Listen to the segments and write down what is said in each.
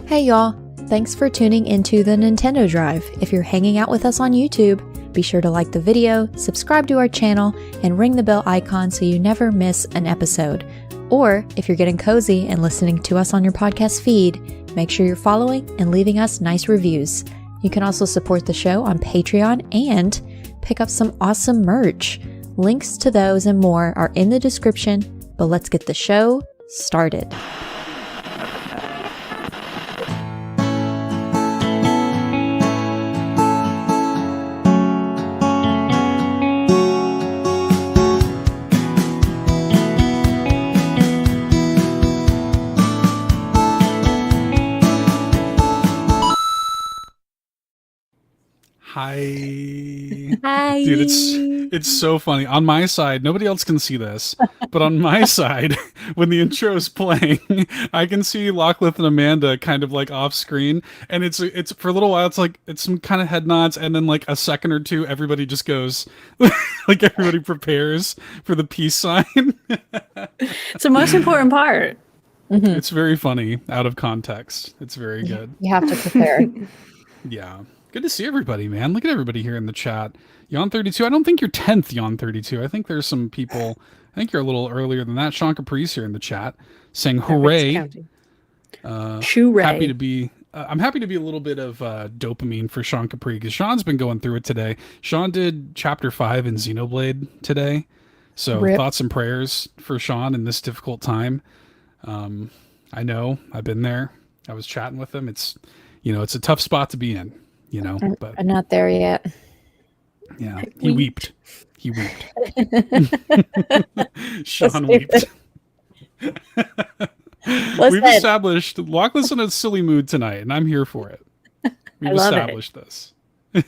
Hey y'all, thanks for tuning into the Nintendo Drive. If you're hanging out with us on YouTube, be sure to like the video, subscribe to our channel, and ring the bell icon so you never miss an episode. Or if you're getting cozy and listening to us on your podcast feed, make sure you're following and leaving us nice reviews. You can also support the show on Patreon and pick up some awesome merch. Links to those and more are in the description, but let's get the show started. Hi. Dude, it's so funny. On my side, nobody else can see this, but on my side, when the intro is playing, I can see Lachlan and Amanda kind of like off screen, and it's for a little while, it's some kind of head nods, and then like a second or two, everybody just goes, like everybody prepares for the peace sign. It's the most important part. Mm-hmm. It's very funny out of context. It's very good. You have to prepare. Yeah. Good to see everybody, man. Look at everybody here in the chat. Yawn32, I don't think you're 10th, Yawn32. I think there's some people, I think you're a little earlier than that. Sean Caprice here in the chat saying hooray. Happy to be, I'm happy to be a little bit of dopamine for Sean Capri because Sean's been going through it today. Sean did chapter 5 in Xenoblade today. So thoughts and prayers for Sean in this difficult time. I know, I've been there. I was chatting with him. It's a tough spot to be in. But I'm not there yet. Yeah, he wept. He wept. Sean wept. We've established Lachlan's in a silly mood tonight, and I'm here for it. We've established this. We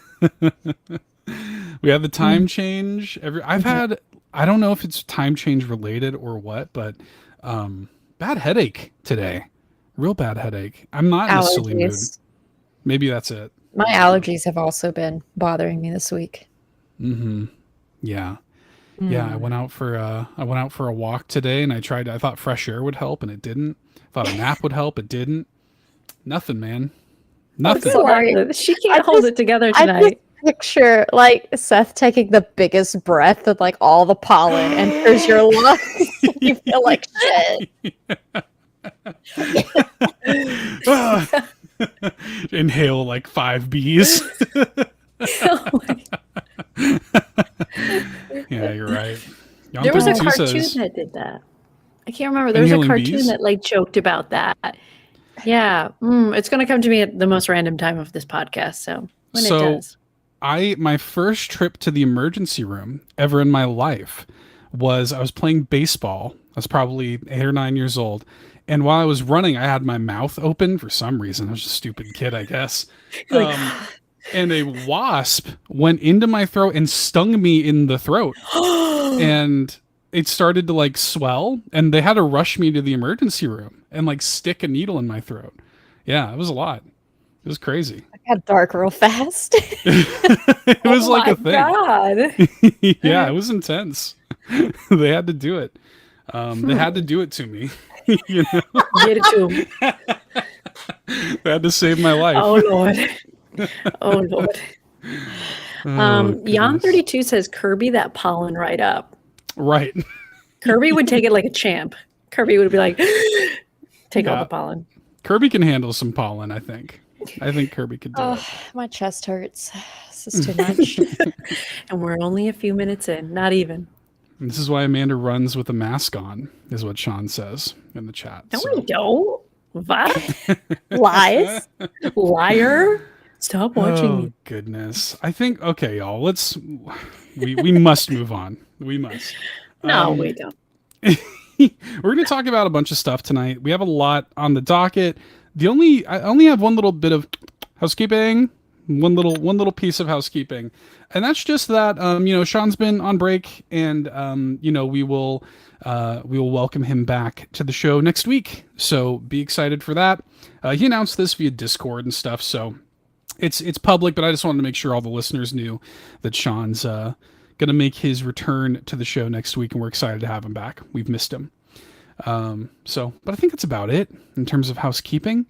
have the time change. I don't know if it's time change related or what, but bad headache today. Real bad headache. I'm not in a silly mood. Maybe that's it. My allergies have also been bothering me this week. Mm-hmm. Yeah. Yeah. I went out for a walk today and I thought fresh air would help and it didn't. I thought a nap would help. It didn't. Nothing, man. Nothing. Sorry. She can't hold it together tonight. I just picture like Seth taking the biggest breath of like all the pollen enters your lungs. You feel like shit. Inhale like 5 bees. Yeah, you're right. There was a cartoon that did that. I can't remember. There was a cartoon that like joked about that. Yeah, it's going to come to me at the most random time of this podcast. So when it does, my first trip to the emergency room ever in my life was I was playing baseball. I was probably 8 or 9 years old. And while I was running, I had my mouth open for some reason. I was just a stupid kid, I guess. And a wasp went into my throat and stung me in the throat. And it started to like swell. And they had to rush me to the emergency room and like stick a needle in my throat. Yeah, it was a lot. It was crazy. I got dark real fast. It was like a thing. God. Yeah, it was intense. They had to do it. They had to do it to me. Get it to him. They had to save my life. Oh Lord. Oh Lord. Jan32 says Kirby that pollen right up. Right. Kirby would take it like a champ. Kirby would be like, take all the pollen. Kirby can handle some pollen, I think. I think Kirby could do it. My chest hurts. This is too much. And we're only a few minutes in, not even. And this is why Amanda runs with a mask on, is what Sean says in the chat. No, we don't. What? Lies? Liar? Stop watching me. Oh, goodness. I think, okay, y'all, we must move on. We must. No, we don't. We're going to talk about a bunch of stuff tonight. We have a lot on the docket. I only have one little bit of housekeeping. One little piece of housekeeping, and that's just that Sean's been on break, and we will welcome him back to the show next week. So be excited for that. He announced this via Discord and stuff, so it's public. But I just wanted to make sure all the listeners knew that Sean's gonna make his return to the show next week, and we're excited to have him back. We've missed him. But I think that's about it in terms of housekeeping.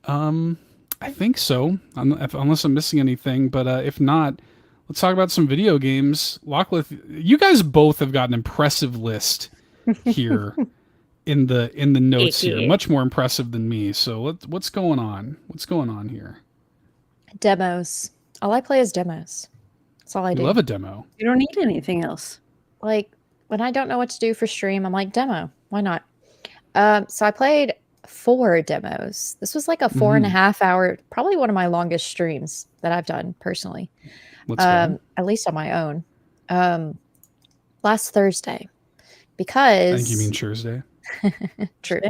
I think so, unless I'm missing anything. But if not, let's talk about some video games. Lachlan, you guys both have got an impressive list here in the notes here, much more impressive than me. So what's going on? What's going on here? Demos. All I play is demos. That's all I do. Love a demo. You don't need anything else. Like when I don't know what to do for stream, I'm like, demo. Why not? So I played 4 demos. This was like a 4.5 hour, probably one of my longest streams that I've done personally. At least on my own. Last Thursday. Because I think you mean Thursday. True.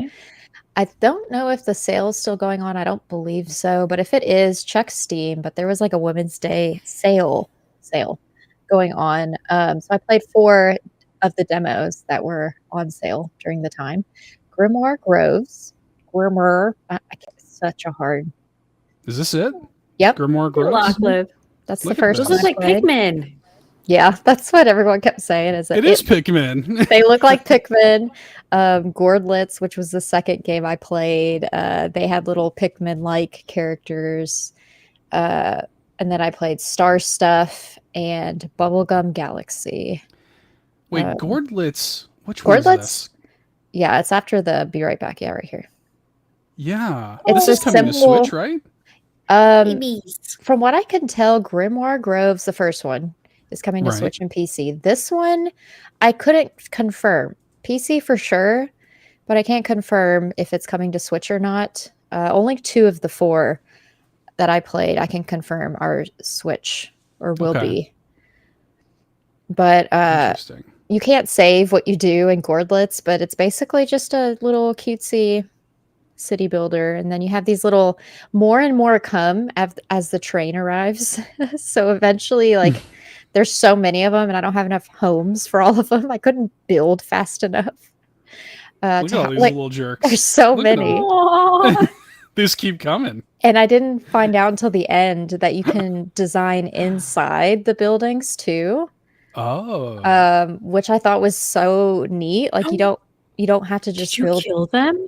I don't know if the sale is still going on. I don't believe so. But if it is, check Steam. But there was like a Women's Day sale going on. So I played 4 of the demos that were on sale during the time. Grimoire Groves. It's such a hard. Is this it? Yep. Grimoire Groves. That's the first one. Those look like Pikmin. Yeah, that's what everyone kept saying. It is Pikmin. They look like Pikmin. Gordlitz, which was the second game I played, they had little Pikmin-like characters. And then I played Star Stuff and Bubblegum Galaxy. Wait, Gordlitz? Which one is this? Yeah, it's after the Be Right Back. Yeah, right here. Yeah. It's this is coming to Switch, right? From what I can tell, Grimoire Groves, the first one, is coming to Switch and PC. This one, I couldn't confirm. PC for sure, but I can't confirm if it's coming to Switch or not. Only 2 of the 4 that I played, I can confirm are Switch or will be. But you can't save what you do in Gordlitz, but it's basically just a little cutesy city builder. And then you have these little more and more come as the train arrives. So eventually, like, there's so many of them, and I don't have enough homes for all of them. I couldn't build fast enough. Look at all these little jerks. There's so many. These keep coming. And I didn't find out until the end that you can design inside the buildings too. Oh. Which I thought was so neat. Like you don't have to just kill them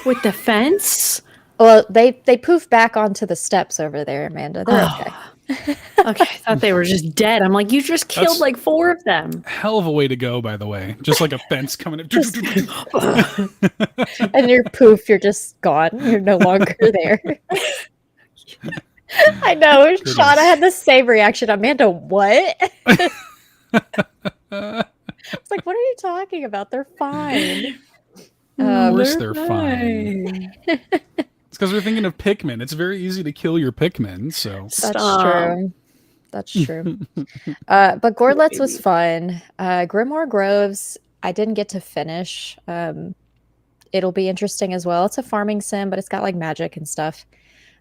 with the fence. Well, they poof back onto the steps over there, Amanda. They're okay. Okay, I thought they were just dead. I'm like, you just killed like 4 of them. Hell of a way to go, by the way. Just like a fence coming in. And you're poof, you're just gone. You're no longer there. I know. Shauna had the same reaction. Amanda, what? It's like, what are you talking about? They're fine. Of course they're fine. It's because we're thinking of Pikmin. It's very easy to kill your Pikmin. So That's true. But Gordlitz was fun. Grimoire Groves, I didn't get to finish. It'll be interesting as well. It's a farming sim, but it's got like magic and stuff.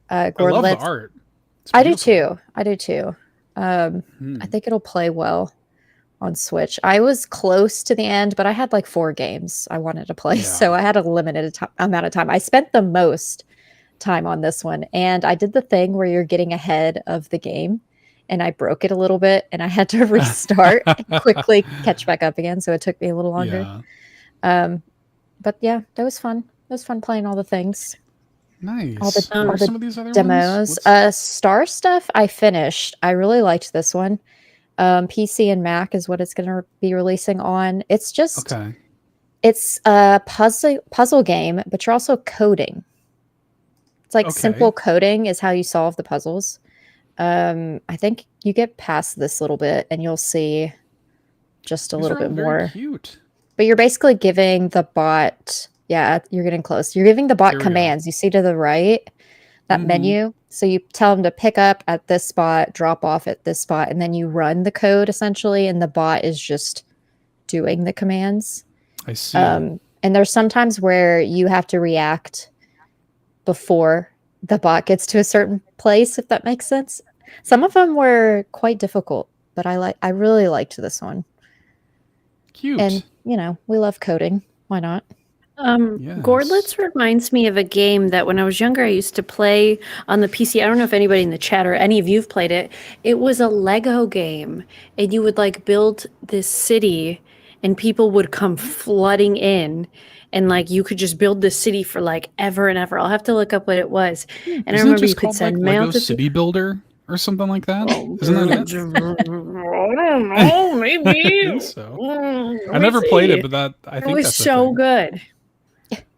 I love the art. I do too. I think it'll play well on Switch. I was close to the end, but I had like 4 games I wanted to play, so I had a limited amount of time. I spent the most time on this one, and I did the thing where you're getting ahead of the game, and I broke it a little bit, and I had to restart and quickly catch back up again, so it took me a little longer. But yeah, that was fun. It was fun playing all the things. Nice. All the some of these other demos. Star Stuff I finished. I really liked this one. PC and Mac is what it's going to be releasing on. It's just it's a puzzle game, but you're also coding. It's like simple coding is how you solve the puzzles. I think you get past this little bit and you'll see just a little bit more. Cute. But you're basically giving the bot, you're getting close. You're giving the bot commands. You see to the right, that menu. So you tell them to pick up at this spot, drop off at this spot, and then you run the code essentially, and the bot is just doing the commands. I see. And there's sometimes where you have to react before the bot gets to a certain place, if that makes sense. Some of them were quite difficult, but I really liked this one. Cute. And we love coding. Why not? Yes. Gordlitz reminds me of a game that when I was younger I used to play on the PC. I don't know if anybody in the chat or any of you have played it. It was a Lego game, and you would like build this city, and people would come flooding in, and like you could just build this city for like ever and ever. I'll have to look up what it was. And Isn't I remember it just you could called send like mail Lego to City Builder or something like that? Oh, Isn't that it? I don't know, maybe. I think so. Let I me never played see. it, but I It think was that's so a thing. good.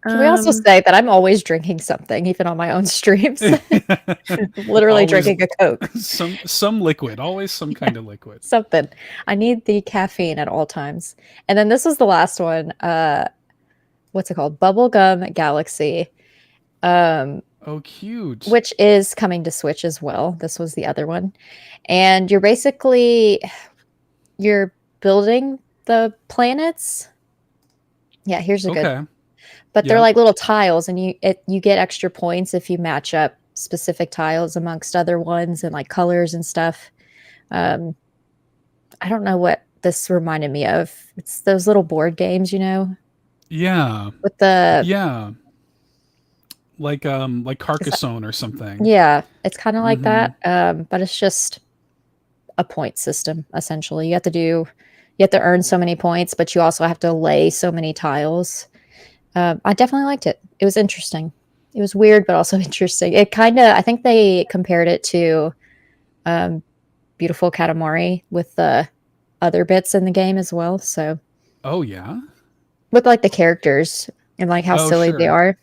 Can we also say that I'm always drinking something, even on my own streams? Literally Always drinking a Coke. some liquid, always some kind of liquid. Something. I need the caffeine at all times. And then this is the last one. What's it called? Bubblegum Galaxy. Oh, cute. Which is coming to Switch as well. This was the other one. And you're building the planets. Yeah, here's a good. But they're like little tiles, and you get extra points if you match up specific tiles amongst other ones and like colors and stuff. I don't know what this reminded me of. It's those little board games, Yeah. With the like Carcassonne or something. Yeah, it's kind of like that. But it's just a point system essentially. You have to earn so many points, but you also have to lay so many tiles. I definitely liked it. It was interesting. It was weird, but also interesting. I think they compared it to Beautiful Katamari with the other bits in the game as well. So, oh yeah, with like the characters and like how silly they are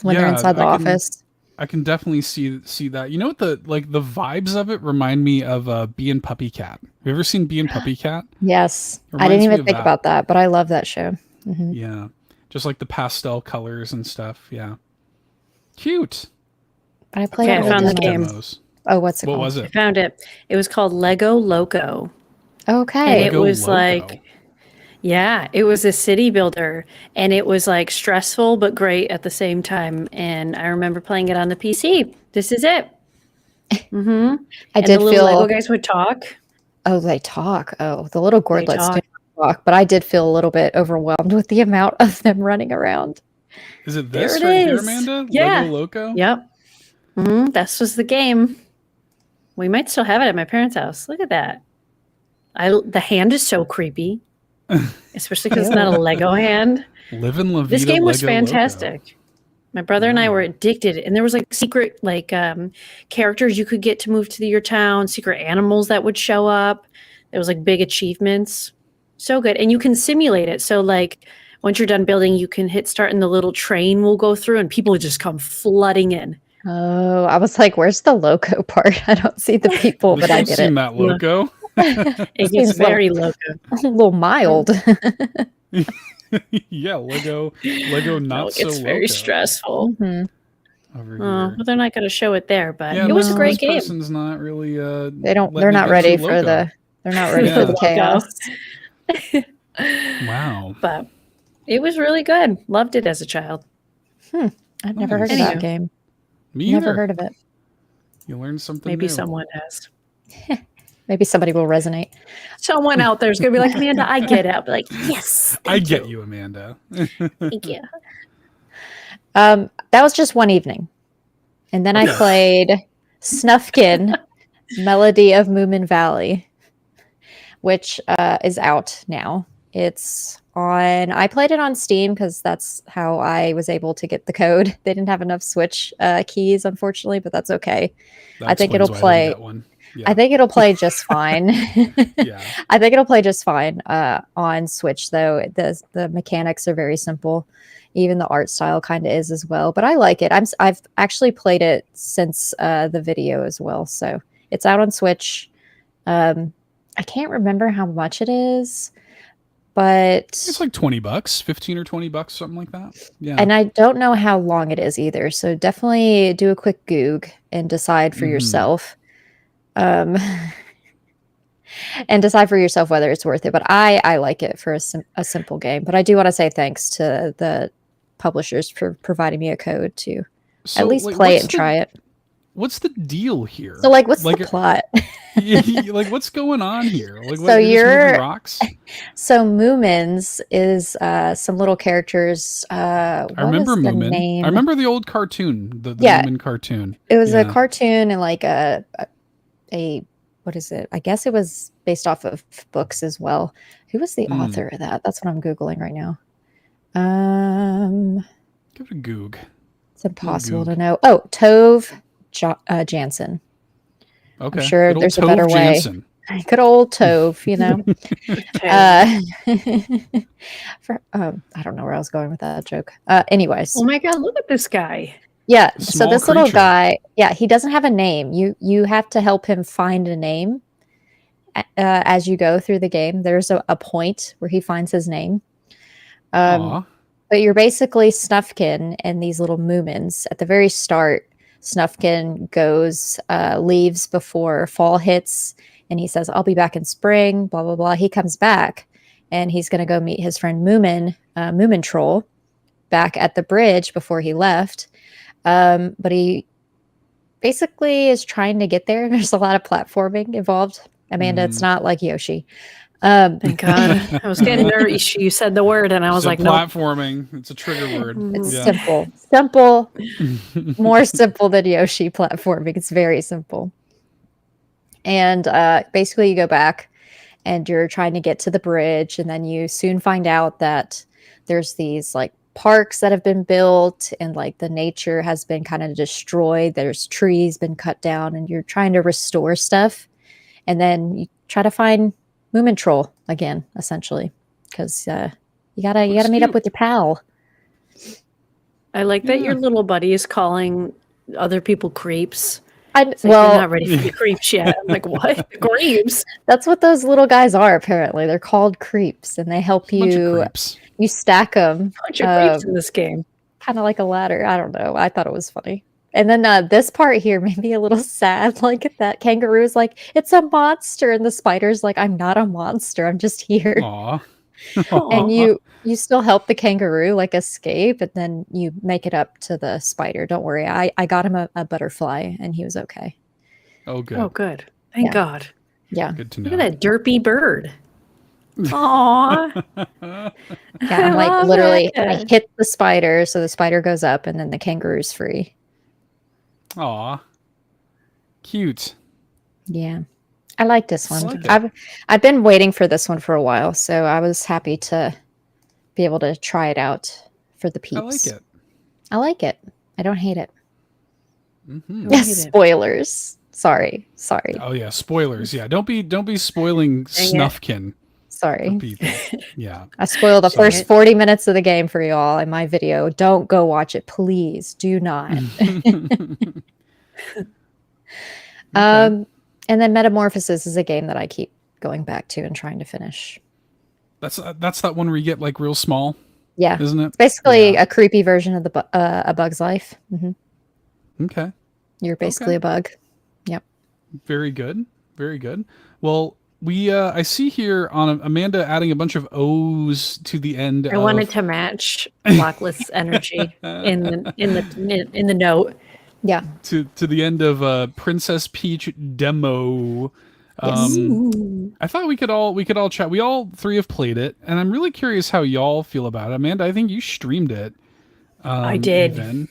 when they're inside the office. I can definitely see that. You know what the vibes of it remind me of Bee and Puppy Cat. Have you ever seen Bee and Puppy Cat? Yes, I didn't even think about that, but I love that show. Mm-hmm. Yeah. Just like the pastel colors and stuff. Yeah. Cute. But I played I found the game. Oh, what's it called? What was it? I found it. It was called Lego Loco. Okay. And it was like, yeah, it was a city builder. And it was like stressful, but great at the same time. And I remember playing it on the PC. This is it. Mm-hmm. The little Lego guys would talk. Oh, they talk. Oh, the little Gordlets didn't talk, but I did feel a little bit overwhelmed with the amount of them running around. Is it this right here, Amanda? Yeah. Lego Loco? Yep. Mm-hmm. This was the game. We might still have it at my parents' house. Look at that. The hand is so creepy, especially because it's not a Lego hand. Living La Vida. This game was Lego fantastic. Loco. My brother and I were addicted, and there was like secret characters you could get to move to your town, secret animals that would show up. There was like big achievements. So good. And you can simulate it. So like once you're done building, you can hit start and the little train will go through and people just come flooding in. Oh, I was like, where's the loco part? I don't see the people, but I get it. That loco. It gets very loco. A little mild. Yeah, Lego not so loco. It's very stressful. Mm-hmm. Over here. Well, they're not going to show it there, but yeah, it was a great game. This person's not really they're not ready for the chaos. Wow. But it was really good. Loved it as a child. I've never heard of that game. Me either. Never heard of it. You learned something Maybe new. someone has. Maybe somebody will resonate. Someone out there is going to be like, Amanda, I get it. I'll be like, yes. I get you, Amanda. Thank you. That was just one evening. And then I played Snufkin, Melody of Moomin Valley, which is out now. I played it on Steam because that's how I was able to get the code. They didn't have enough Switch keys, unfortunately, but that's okay. I think it'll play. Yeah. I think it'll play just fine. Yeah. I think it'll play just fine on Switch, though. The mechanics are very simple. Even the art style kind of is as well. But I like it. I've actually played it since the video as well. So it's out on Switch. I can't remember how much it is, but it's like $20, $15 or $20, something like that. Yeah. And I don't know how long it is either. So definitely do a quick Goog and decide for yourself. And decide for yourself whether it's worth it. But I like it for a simple game. But I do want to say thanks to the publishers for providing me a code to at least play it and try it. What's the deal here? So what's the plot? What's going on here? So you're rocks. So Moomins is some little characters. I remember Moomin. I remember the old cartoon, the Moomin cartoon. It was a cartoon and like a what is it? I guess it was based off of books as well. Who was the author of that? That's what I'm Googling right now. Give it a goog. It's impossible Goog. to know. Oh, Tove Jansen. Okay. I'm sure Good old there's a Tove better way. Jansen. Good old Tove, you know. I don't know where I was going with that joke. Anyways. Oh my God, look at this guy. Yeah. Small So this little creature. guy, he doesn't have a name. You have to help him find a name as you go through the game. There's a point where he finds his name. Aw. But you're basically Snufkin and these little Moomins. At the very start, Snufkin leaves before fall hits, and he says, "I'll be back in spring." Blah blah blah. He comes back, and he's going to go meet his friend Moomin Troll, back at the bridge before he left. But he basically is trying to get there. There's a lot of platforming involved. Amanda, it's not like Yoshi. Thank God. I was getting nervous. You said the word, and I was like, no. Platforming. It's a trigger word. It's simple, more simple than Yoshi platforming. It's very simple. And basically you go back and you're trying to get to the bridge, and then you soon find out that there's these like parks that have been built, and like the nature has been kind of destroyed. There's trees been cut down, and you're trying to restore stuff. And then you try to find Moomin Troll again, essentially, because you gotta meet up with your pal. I like that your little buddy is calling other people creeps. You're not ready for the creeps yet. I'm like, what? Creeps? That's what those little guys are. Apparently, they're called creeps, and they help you. You stack them. Bunch of creeps in this game. Kind of like a ladder. I don't know. I thought it was funny. And then this part here made me a little sad. Like that kangaroo is like, "It's a monster," and the spider's like, "I'm not a monster. I'm just here." Aw. And you still help the kangaroo like escape, and then you make it up to the spider. Don't worry. I got him a butterfly, and he was okay. Oh, good. Oh, good. Thank God. Yeah. Good to know. Look at that derpy bird. Aww. Yeah, I'm like literally, I hit the spider, so the spider goes up, and then the kangaroo's free. Aw. Cute. Yeah. I like this one. Like I've been waiting for this one for a while, so I was happy to be able to try it out for the peeps. I like it. I like it. I don't hate it. Mm-hmm. Spoilers. Sorry. Oh yeah, spoilers. Yeah, don't be spoiling Snufkin. Sorry. For people. Yeah. I spoiled the first 40 minutes of the game for you all in my video. Don't go watch it, please. Do not. Okay. And then Metamorphosis is a game that I keep going back to and trying to finish. That's that one where you get like real small. Yeah, isn't it? It's basically a creepy version of A Bug's Life. Mm-hmm. Okay. You're basically a bug. Yep. Very good. Very good. Well, I see here on Amanda adding a bunch of O's to the end. I wanted to match Lockless energy in the note. Yeah. To the end of Princess Peach demo. Yes. I thought we could all chat. We all three have played it, and I'm really curious how y'all feel about it. Amanda, I think you streamed it. I did. Even.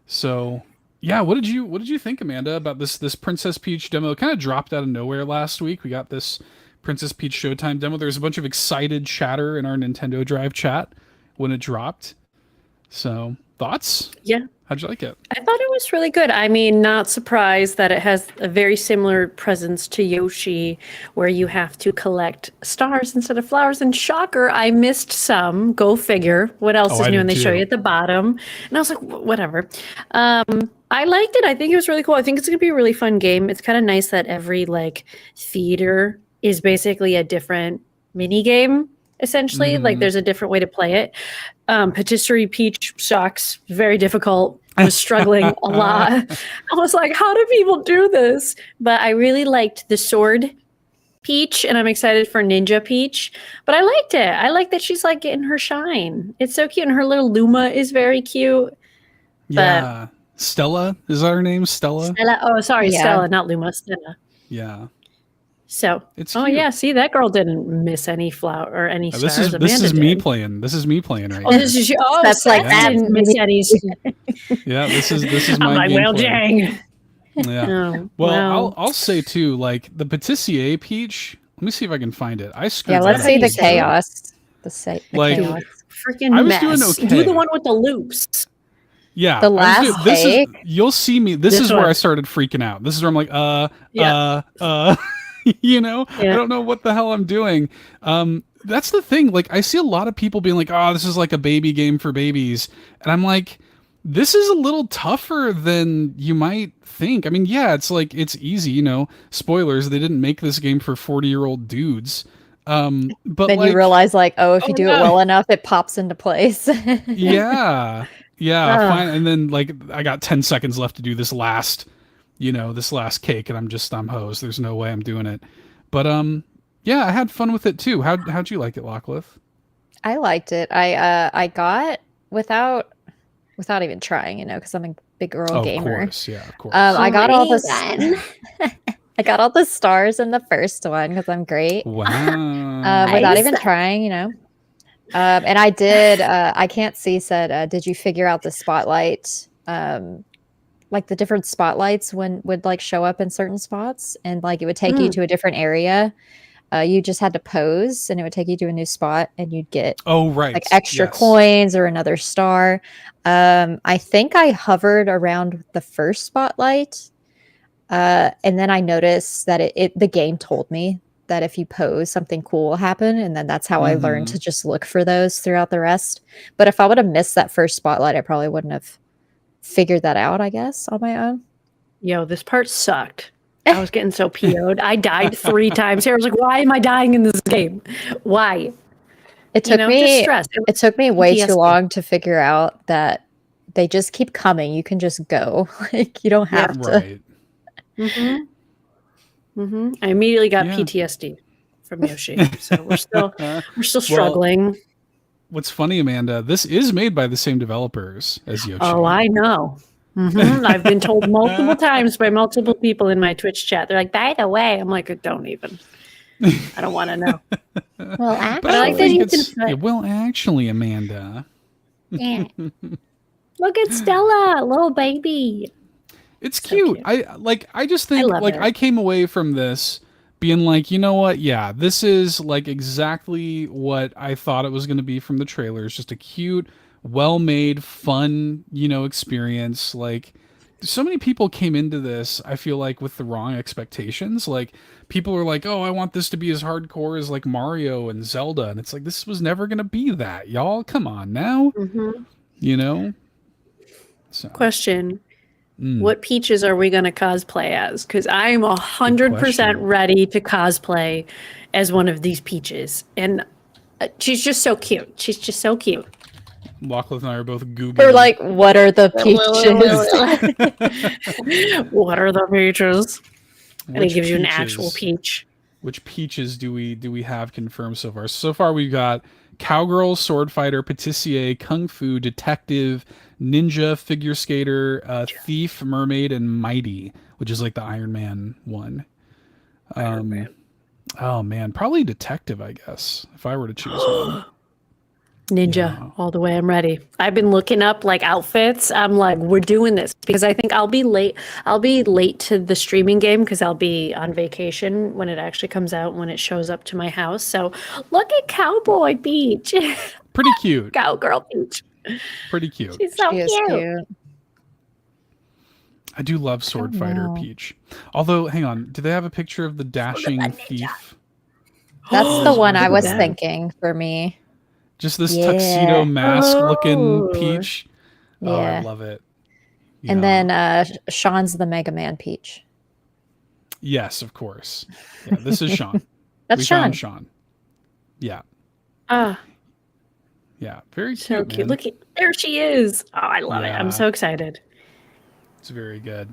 So yeah, what did you think, Amanda, about this Princess Peach demo? It kind of dropped out of nowhere last week. We got this Princess Peach Showtime demo. There was a bunch of excited chatter in our Nintendo Drive chat when it dropped. So thoughts? Yeah. How'd you like it? I thought it was really good. I mean, not surprised that it has a very similar presence to Yoshi, where you have to collect stars instead of flowers. And shocker, I missed some. Go figure. What else is new? And they show you at the bottom. And I was like, whatever. I liked it. I think it was really cool. I think it's going to be a really fun game. It's kind of nice that every like theater is basically a different mini game. Essentially, like there's a different way to play it. Patisserie Peach sucks. Very difficult. I was struggling a lot. I was like, how do people do this? But I really liked the sword Peach, and I'm excited for Ninja Peach. But I liked it. I like that she's like getting her shine. It's so cute. And her little Luma is very cute. Yeah. Stella, is that her name? Stella? Oh, sorry, Stella, not Luma. Stella. Yeah. So, it's cute. Yeah, see, that girl didn't miss any flower or any stars. This is me playing. This is me playing right now. This is that's like that. Didn't miss any. Yeah, this is my. I'm like, well, dang. Yeah. Oh, well, I'll say too, like the Patissier Peach. Let me see if I can find it. Let's see the chaos. The chaos. freaking I was mess. doing okay. Do the one with the loops. Yeah. The last cake? You'll see me. This is where one. I started freaking out. This is where I'm like, Yeah. you know, Yeah. I don't know what the hell I'm doing. That's the thing. Like, I see a lot of people being like, oh, this is like a baby game for babies. And I'm like, this is a little tougher than you might think. I mean, yeah, it's easy, you know, spoilers, they didn't make this game for 40-year-old dudes. But Then like, you realize, like, oh, if you do it no. well enough, it pops into place. yeah. Yeah, Ugh. fine. And then like I got 10 seconds left to do this last cake, and I'm hosed. There's no way I'm doing it. But yeah, I had fun with it too. How'd you like it, Lockleth? I liked it. I got without even trying, you know, because I'm a big girl Of gamer. course, yeah, of course. I got all the Megan. I got all the stars in the first one because I'm great. Wow. Without Nice. even trying, you know. And I did. I can't see said. Did you figure out the spotlight? Like the different spotlights would like show up in certain spots, and like it would take you to a different area. You just had to pose, and it would take you to a new spot, and you'd get Oh, right. like extra Yes. coins or another star. I think I hovered around the first spotlight, and then I noticed that the game told me that if you pose, something cool will happen, and then that's how I learned to just look for those throughout the rest. But if I would have missed that first spotlight, I probably wouldn't have figured that out, I guess, on my own. Yo, this part sucked. I was getting so PO'd. I died 3 times. Sarah was like, why am I dying in this game? Why? It took just me stress. it took me way too PTSD. long to figure out that they just keep coming. You can just go. Like you don't have to. Right. I immediately got Yeah. PTSD from Yoshi. So we're still struggling. What's funny, Amanda, this is made by the same developers as Yoshi. Oh, I know. I've been told multiple times by multiple people in my Twitch chat. They're like, by the way, I'm like, don't even. I don't want to know. Well, But I like that think you it's can- well, actually, Amanda. Yeah. Look at Stella, little baby. It's So cute. cute. I just think love like it. I came away from this being like, you know what? Yeah, this is like exactly what I thought it was going to be from the trailer. It's just a cute, well-made, fun, you know, experience. Like so many people came into this, I feel like, with the wrong expectations. Like people are like, "Oh, I want this to be as hardcore as like Mario and Zelda." And it's like this was never going to be that. Y'all, come on now. You know? So, Question. What Peaches are we going to cosplay as? Because I'm 100% question. ready to cosplay as one of these Peaches. And she's just so cute. She's just so cute. Lachlan and I are both googling. Or like, what are the peaches? What are the Peaches? And it Which gives you an peaches? actual peach. Which peaches do we have confirmed so far? So far we've got cowgirl, sword fighter, patissier, kung fu, detective, ninja, figure skater, thief, mermaid, and mighty, which is like the Iron Man one. Oh man, probably detective, I guess, if I were to choose one. Ninja, all the way. I'm ready. I've been looking up like outfits. I'm like, we're doing this because I think I'll be late. I'll be late to the streaming game because I'll be on vacation when it actually comes out, when it shows up to my house. So look at Cowboy Peach. Pretty cute. Cowgirl Peach. Pretty cute. She's so She is cute. cute. I do love sword fighter Peach. Although, hang on, do they have a picture of the dashing thief? That's the one I was that. thinking for me. Just this Yeah. tuxedo mask looking Oh. Peach. Oh, I Yeah. love it. And Yeah. then Sean's the Mega Man Peach. Yes, of course. Yeah, this is Sean. That's we Sean. found Sean. Yeah. Ah, Yeah. Very cute. so cute. Man. Look at there she is. Oh, I love it. Yeah. I'm so excited. It's very good.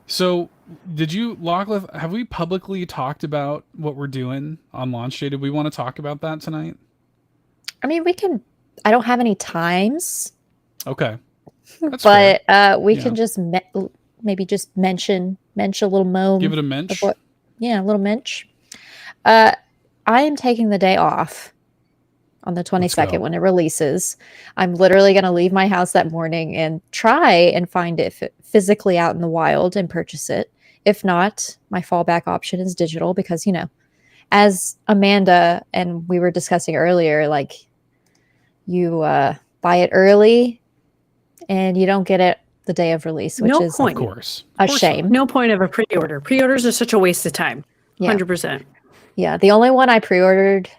So, did you, Lachlan, have we publicly talked about what we're doing on launch day? Did we want to talk about that tonight? I mean, we can. I don't have any times, Okay. That's fair. but we Yeah. can just maybe just mention a little moan. Give it a mensch. Yeah, a little mensch. I am taking the day off on the 22nd when it releases. I'm literally going to leave my house that morning and try and find it physically out in the wild and purchase it. If not, my fallback option is digital because, you know, as Amanda and we were discussing earlier, like you buy it early and you don't get it the day of release, which is of course a shame. No point of a pre-order. Pre-orders are such a waste of time. Yeah. 100%. Yeah, the only one I pre-ordered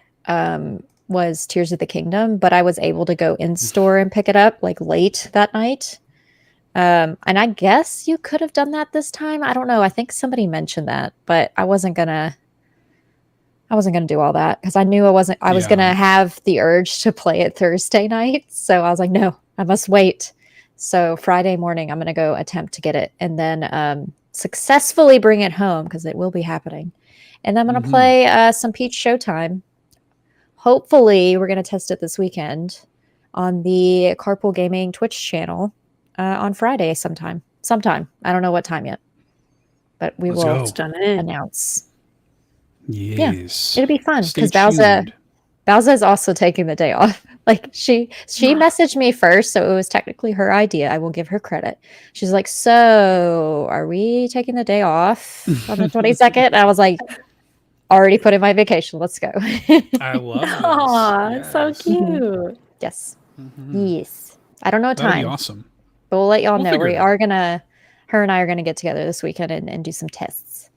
was Tears of the Kingdom, but I was able to go in store and pick it up like late that night. And I guess you could have done that this time. I don't know. I think somebody mentioned that, but I wasn't gonna do all that because I knew I was gonna have the urge to play it Thursday night. So I was like, no, I must wait. So Friday morning, I'm gonna go attempt to get it and then successfully bring it home because it will be happening. And I'm gonna play some Peach Showtime. Hopefully, we're gonna test it this weekend on the Carpool Gaming Twitch channel on Friday sometime. I don't know what time yet, but we will announce. Yes. Yeah, it'll be fun because Bowser is also taking the day off. Like she messaged me first, so it was technically her idea. I will give her credit. She's like, "So, are we taking the day off on the 22nd?" And I was like, "Already put in my vacation. Let's go." I love this. Aw, it's so cute. Yes. Yes. I don't know time. That'd be awesome. But we'll let y'all know. Figure it out. Her and I are gonna get together this weekend and do some tests.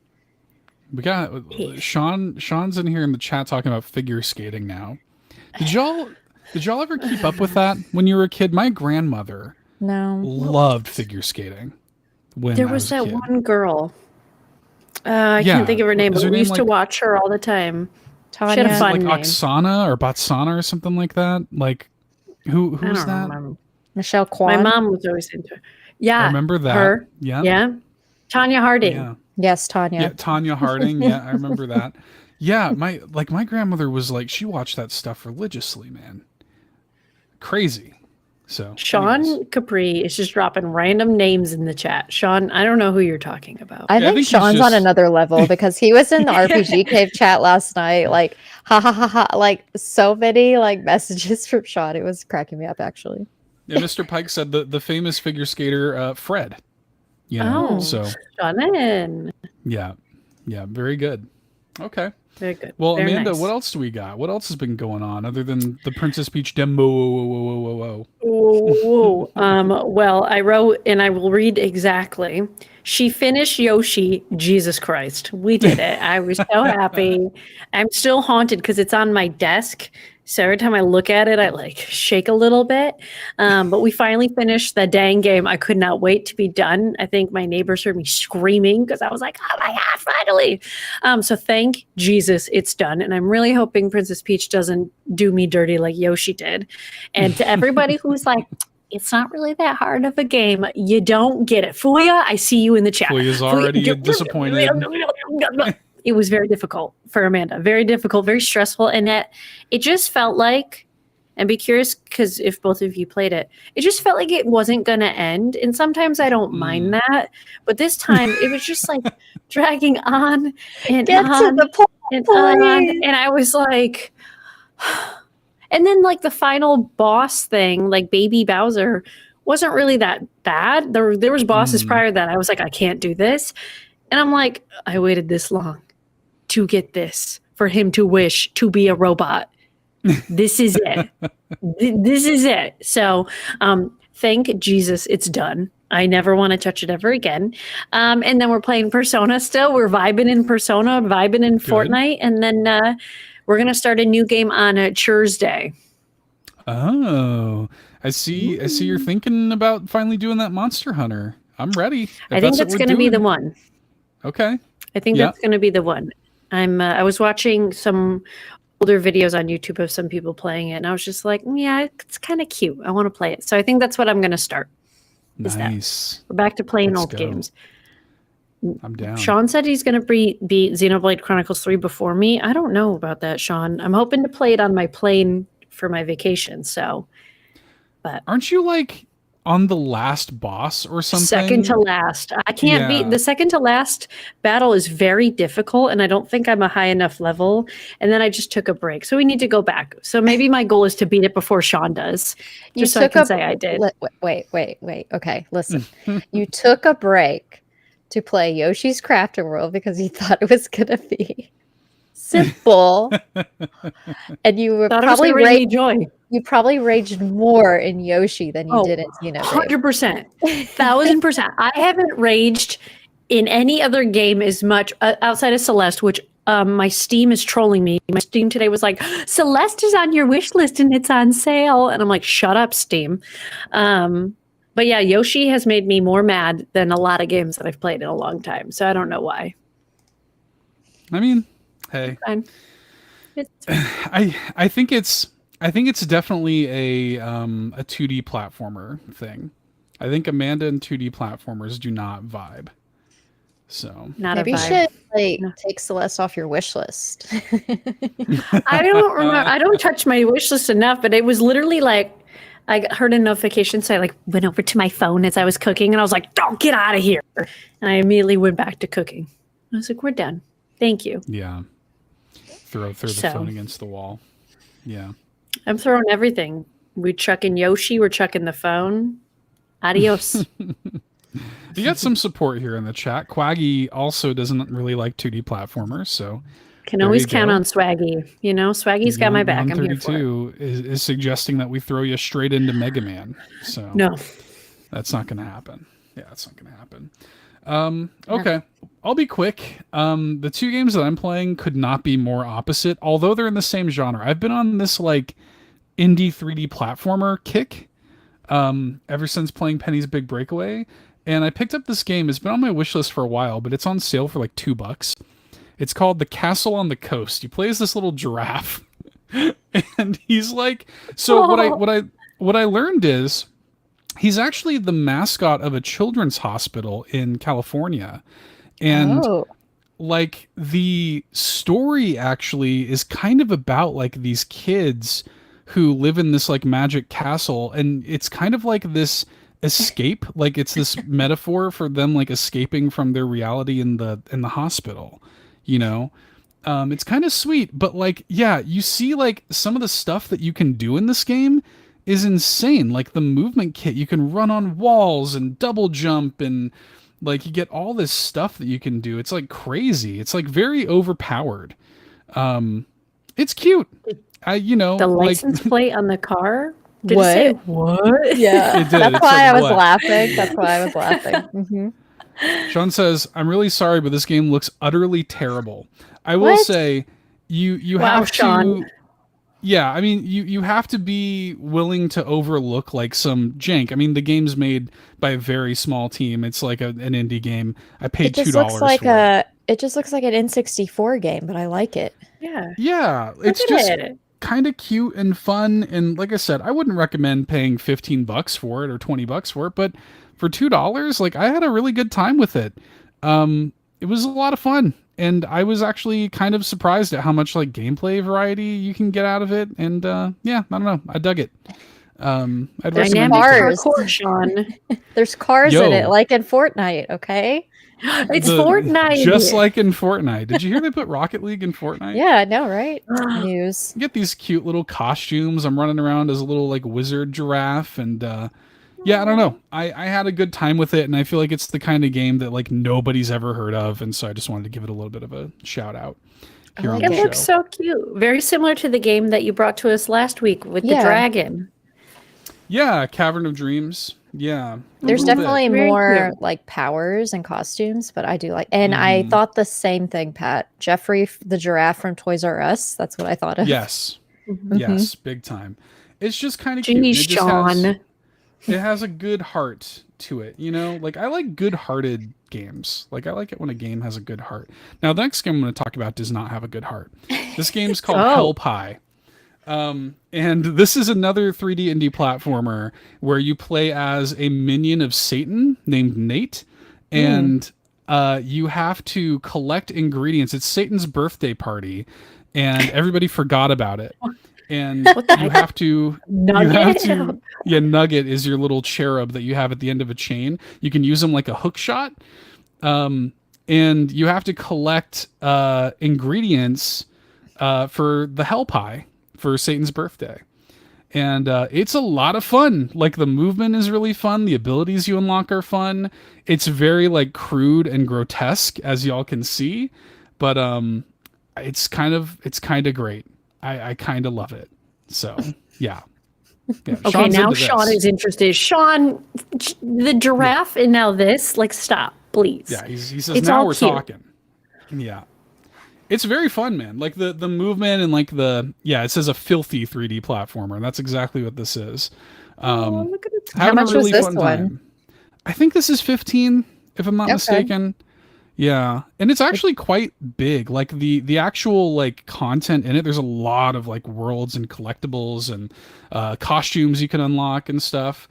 We got Sean's in here in the chat talking about figure skating now. Did y'all ever keep up with that when you were a kid? My grandmother loved figure skating. There was that one girl. I can't think of her name, but we used to watch her all the time. Tanya. She had a fun name. Oksana or Botsana or something like that. Like who was that? Remember. Michelle Kwan. My mom was always into it. Yeah. I remember that. Her. Yeah. Yeah. Tanya Harding. Yeah. Yes, Tanya. Yeah, Tanya Harding. Yeah, I remember that. Yeah, my grandmother was like, she watched that stuff religiously, man. Crazy. So Sean Capri is just dropping random names in the chat. Sean, I don't know who you're talking about. I think Sean's on another level because he was in the RPG Cave chat last night. Like, ha ha ha ha. Like, so many like messages from Sean. It was cracking me up, actually. Yeah, Mr. Pike said the famous figure skater Fred. You know, so Sean. Yeah, very good. Okay. Very good. Well, very Amanda, nice. What else do we got? What else has been going on other than the Princess Peach demo? Whoa. Well, I wrote, and I will read exactly. She finished Yoshi. Jesus Christ. We did it. I was so happy. I'm still haunted because it's on my desk. So every time I look at it, I like shake a little bit. But we finally finished the dang game. I could not wait to be done. I think my neighbors heard me screaming because I was like, oh my God, finally. So thank Jesus it's done. And I'm really hoping Princess Peach doesn't do me dirty like Yoshi did. And to everybody who's like, it's not really that hard of a game. You don't get it. Fuya, I see you in the chat. Fuya's already disappointed. It was very difficult for Amanda. Very difficult, very stressful. And it just felt like, and be curious, because if both of you played it, it just felt like it wasn't going to end. And sometimes I don't mind that. But this time, it was just like dragging on and on and on. And I was like... And then like the final boss thing, like Baby Bowser, wasn't really that bad. There was bosses prior to that. I was like, I can't do this. And I'm like, I waited this long to get this, for him to wish to be a robot. This is it. This is it. So thank Jesus it's done. I never want to touch it ever again. And then we're playing Persona still. We're vibing in Persona, vibing in Fortnite. And then... we're going to start a new game on a Thursday. Oh, I see. I see you're thinking about finally doing that Monster Hunter. I'm ready. I think that's going to be the one. Okay. I think that's going to be the one. I was watching some older videos on YouTube of some people playing it, and I was just like, yeah, it's kind of cute. I want to play it. So I think that's what I'm going to start. Nice. We're back to playing old games. I'm down. Sean said he's going to beat Xenoblade Chronicles 3 before me. I don't know about that, Sean. I'm hoping to play it on my plane for my vacation. So, but aren't you like on the last boss or something? Second to last. I can't beat the second to last battle is very difficult, and I don't think I'm a high enough level. And then I just took a break, so we need to go back. So maybe my goal is to beat it before Sean does, just so I can say I did. Wait. Okay, listen. You took a break to play Yoshi's Crafted World because you thought it was gonna be simple, and you were Thought it was probably gonna bring me joy. you probably raged more in Yoshi than you did in Xenobabes. 100%, 1000%. I haven't raged in any other game as much outside of Celeste, which my Steam is trolling me. My Steam today was like, Celeste is on your wish list and it's on sale, and I'm like, shut up, Steam. But yeah, Yoshi has made me more mad than a lot of games that I've played in a long time. So I don't know why. I mean, hey, I think it's definitely a 2D platformer thing. I think Amanda and 2D platformers do not vibe. So maybe you should take Celeste off your wish list. I don't remember. I don't touch my wish list enough, but it was literally like I heard a notification, so I like went over to my phone as I was cooking, and I was like, "Don't get out of here!" And I immediately went back to cooking. I was like, "We're done. Thank you." Yeah. Throw the phone against the wall. Yeah. I'm throwing everything. We chucking Yoshi. We're chucking the phone. Adios. You got some support here in the chat. Quaggy also doesn't really like 2D platformers, so can always count on Swaggy. You know, Swaggy's got my back. I'm here for it. is suggesting that we throw you straight into Mega Man. So no, that's not going to happen. Yeah, that's not going to happen. Okay, I'll be quick. The two games that I'm playing could not be more opposite, although they're in the same genre. I've been on this like indie 3D platformer kick ever since playing Penny's Big Breakaway. And I picked up this game. It's been on my wish list for a while, but it's on sale for like $2. It's called The Castle on the Coast. You play as this little giraffe, and he's like, so what I learned is he's actually the mascot of a children's hospital in California, and like the story actually is kind of about like these kids who live in this like magic castle, and it's kind of like this escape, like it's this metaphor for them like escaping from their reality in the hospital, you know. It's kind of sweet, but like, yeah, you see like some of the stuff that you can do in this game is insane. Like the movement kit, you can run on walls and double jump, and like you get all this stuff that you can do. It's like crazy. It's like very overpowered. It's cute. You know, the license plate on the car. Did what? It say what? Yeah, it did. That's why I was laughing. That's why I was laughing. Mm-hmm. Sean says, "I'm really sorry, but this game looks utterly terrible." I will say, you have to. Sean. Yeah, I mean, you have to be willing to overlook like some jank. I mean, the game's made by a very small team. It's like an indie game. I paid $2 for it. It just looks like an N64 game, but I like it. Yeah, it's just kind of cute and fun, and like I said, I wouldn't recommend paying $15 for it or $20 for it, but for $2, like I had a really good time with it. It was a lot of fun, and I was actually kind of surprised at how much like gameplay variety you can get out of it, and yeah, I don't know, I dug it. I'd recommend cars, Sean. There's cars in it, like in Fortnite. Okay. It's Fortnite. Just like in Fortnite. Did you hear they put Rocket League in Fortnite? Yeah, I know, right? News. You get these cute little costumes. I'm running around as a little like wizard giraffe, and yeah, I don't know. I had a good time with it, and I feel like it's the kind of game that like nobody's ever heard of, and so I just wanted to give it a little bit of a shout out. Here on the show. It looks so cute. Very similar to the game that you brought to us last week with the dragon. Yeah, Cavern of Dreams. Yeah. There's definitely more like powers and costumes, but I do like, and I thought the same thing, Pat. Jeffrey the giraffe from Toys R Us. That's what I thought of. Yes. Yes, big time. It's just kind of cute. Sean. It has a good heart to it, you know? Like I like good-hearted games. Like I like it when a game has a good heart. Now, the next game I'm going to talk about does not have a good heart. This game's called Hellpie. And this is another 3D indie platformer where you play as a minion of Satan named Nate, and you have to collect ingredients. It's Satan's birthday party, and everybody forgot about it. And you have to Nugget is your little cherub that you have at the end of a chain. You can use them like a hook shot, and you have to collect ingredients for the Hellpie for Satan's birthday. And it's a lot of fun. Like the movement is really fun. The abilities you unlock are fun. It's very like crude and grotesque, as y'all can see. But it's kind of great. I kind of love it. So yeah. Okay, Sean's now into Sean this. is interested. Sean, the giraffe, and now this. Like, stop, please. Yeah, he says It's now all we're cute. talking. Yeah. It's very fun, man. Like the movement and like it says a filthy 3D platformer, and that's exactly what this is. Look at it. Having much a really was this fun one? time. I think this is 15, if I'm not Okay. mistaken. Yeah, and it's actually quite big. Like the actual like content in it. There's a lot of like worlds and collectibles and costumes you can unlock and stuff.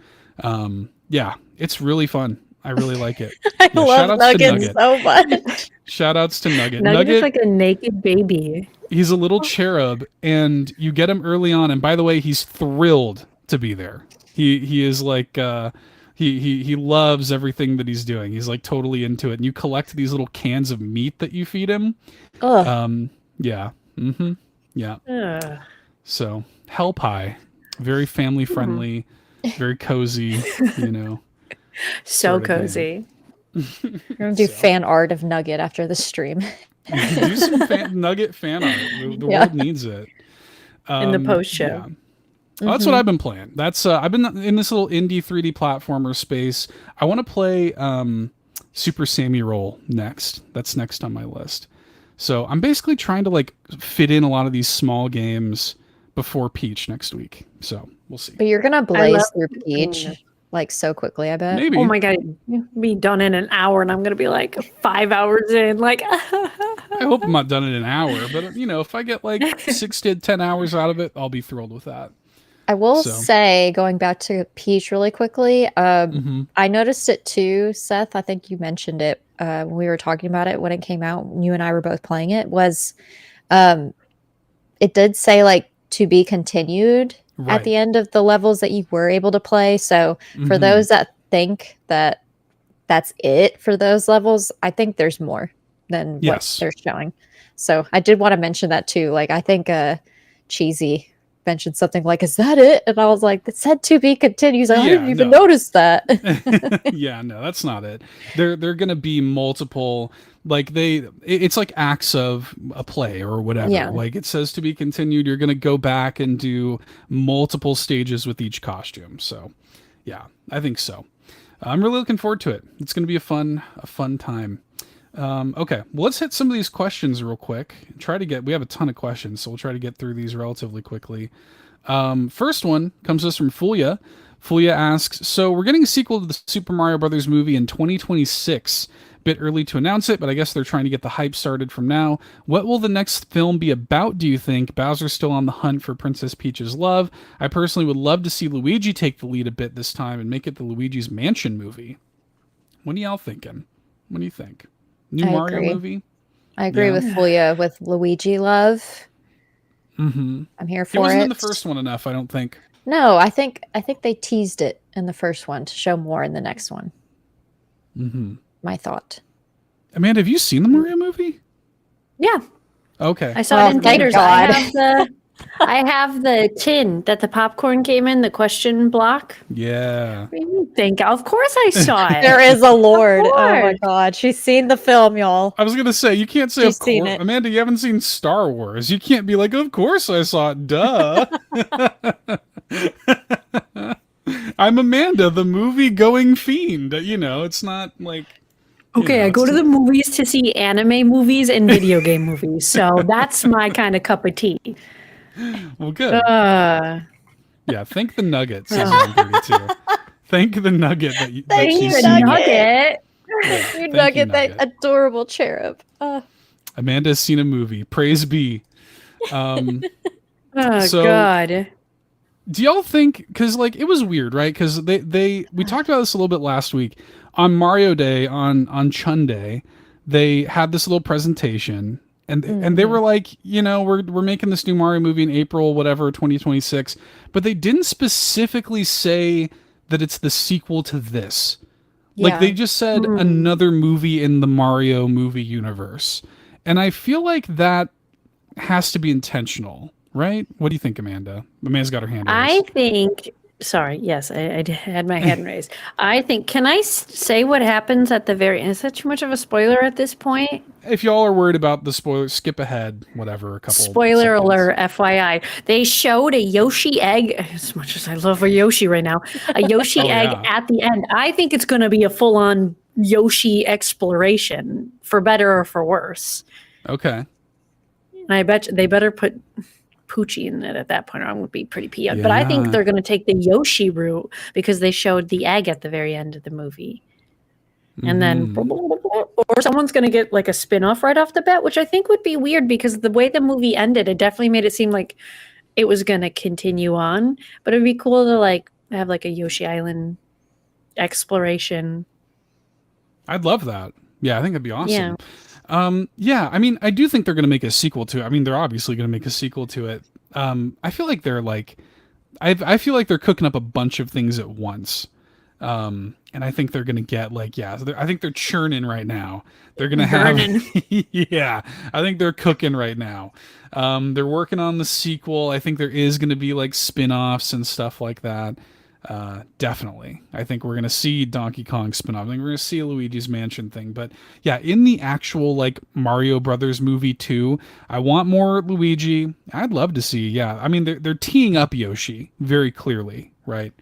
Yeah, it's really fun. I really like it. I Yeah, love shoutouts to Nugget Nugget. so much. Shoutouts to Nugget. Nugget is Nugget, like a naked baby. he's a little cherub, and you get him early on. And by the way, he's thrilled to be there. He is like he loves everything that he's doing. He's like totally into it. And you collect these little cans of meat that you feed him. Ugh. Yeah. Mm-hmm. Yeah. Ugh. So Hellpie, very family friendly, very cozy. You know. So Sort of cozy. We're gonna do fan art of Nugget after the stream. Do some Nugget fan art. The Yeah. world needs it. In the post show. Yeah. Well, that's what I've been playing. That's I've been in this little indie 3D platformer space. I want to play Super Samy Roll next. That's next on my list. So I'm basically trying to like fit in a lot of these small games before Peach next week. So we'll see. But you're gonna blaze love- through Peach like so quickly, I bet. Maybe. Oh my god, it'll be done in an hour, and I'm gonna be like 5 hours in. Like, I hope I'm not done in an hour, but you know, if I get like 6 to 10 hours out of it, I'll be thrilled with that. I will So. say, going back to Peach really quickly, Mhm. I noticed it too, Seth. I think you mentioned it when we were talking about it when it came out. You and I were both playing it. It did say like to be continued Right. at the end of the levels that you were able to play. So for Mhm. those that think that that's it for those levels, I think there's more than Yes. what they're showing. So I did want to mention that too. Like I think Cheesy mentioned something like, "Is that it?" And I was like, "It said to be continued." He's like, "I Yeah, didn't even no. notice that." Yeah, no, that's not it. They're gonna be multiple, like it's like acts of a play or whatever. Yeah. Like it says to be continued. You're gonna go back and do multiple stages with each costume. So yeah, I think so. I'm really looking forward to it. It's gonna be a fun time. Okay, well, let's hit some of these questions real quick. We have a ton of questions, so we'll try to get through these relatively quickly. First one comes to us from Fulia. Fulia asks, so we're getting a sequel to the Super Mario Brothers movie in 2026. Bit early to announce it, but I guess they're trying to get the hype started from now. What will the next film be about, do you think? Bowser's still on the hunt for Princess Peach's love. I personally would love to see Luigi take the lead a bit this time and make it the Luigi's Mansion movie. What are y'all thinking? What do you think? New I Mario agree. movie? I agree Yeah. with Fulia with Luigi love. Mm-hmm. I'm here It for wasn't it. in the first one enough, I don't think. No, I think they teased it in the first one to show more in the next one. Mm-hmm. My thought. Amanda, have you seen the Mario movie? yeah, Okay. I saw Oh, it in thank theaters. God. I have the tin that the popcorn came in, the question block. Yeah. What do you think? Of course I saw it. There is a Lord. Oh my course. God. She's seen the film, y'all. I was gonna say you can't say She's of seen course. it. Amanda, you haven't seen Star Wars. You can't be like, of course I saw it. Duh. I'm Amanda, the movie going fiend. You know, it's not like. Okay, I go to the movies to see anime movies and video game movies. So that's my kind of cup of tea. Well, good. Uh, Yeah, thank the Nugget. Says 132. Thank the Nugget that Thank she's you, seen. Nugget. nugget. Yeah, You thank Nugget, Nugget. that adorable cherub. Amanda's seen a movie. Praise be. Oh, So- God. Do y'all think, because like it was weird, right? Because we talked about this a little bit last week on Mario Day, on Chun Day, they had this little presentation, and they were like, you know, we're making this new Mario movie in April, whatever, 2026, but they didn't specifically say that it's the sequel to this. Like they just said another movie in the Mario movie universe, and I feel like that has to be intentional. Right? What do you think, Amanda? Amanda's got her hand raised. I think, sorry, yes, I had my hand raised. I think, can I say what happens at the very end? Is that too much of a spoiler at this point? if y'all are worried about the spoilers, skip ahead, whatever, a couple Spoiler seconds. alert, FYI. They showed a Yoshi egg, as much as I love a Yoshi right now, a Yoshi egg at the end. I think it's going to be a full-on Yoshi exploration, for better or for worse. Okay. And I bet they better put Poochie in it at that point, or I'm going to be pretty PO'd. But I think they're going to take the Yoshi route because they showed the egg at the very end of the movie. And then, or someone's going to get like a spin-off right off the bat, which I think would be weird because the way the movie ended, it definitely made it seem like it was going to continue on. But it'd be cool to like have like a Yoshi Island exploration. I'd love that. Yeah, I think that'd be awesome. Yeah. I mean, I do think they're going to make a sequel to it. I mean, they're obviously going to make a sequel to it. I feel like they're like, I feel like they're cooking up a bunch of things at once. And I think they're going to get like, I think they're churning right now. They're going to have, I think they're cooking right now. They're working on the sequel. I think there is going to be like spin-offs and stuff like that. Definitely. I think we're going to see Donkey Kong spin-off. I think we're going to see a Luigi's Mansion thing, but yeah, in the actual like Mario Brothers movie 2, I want more Luigi. I'd love to see, I mean, they're teeing up Yoshi very clearly, right?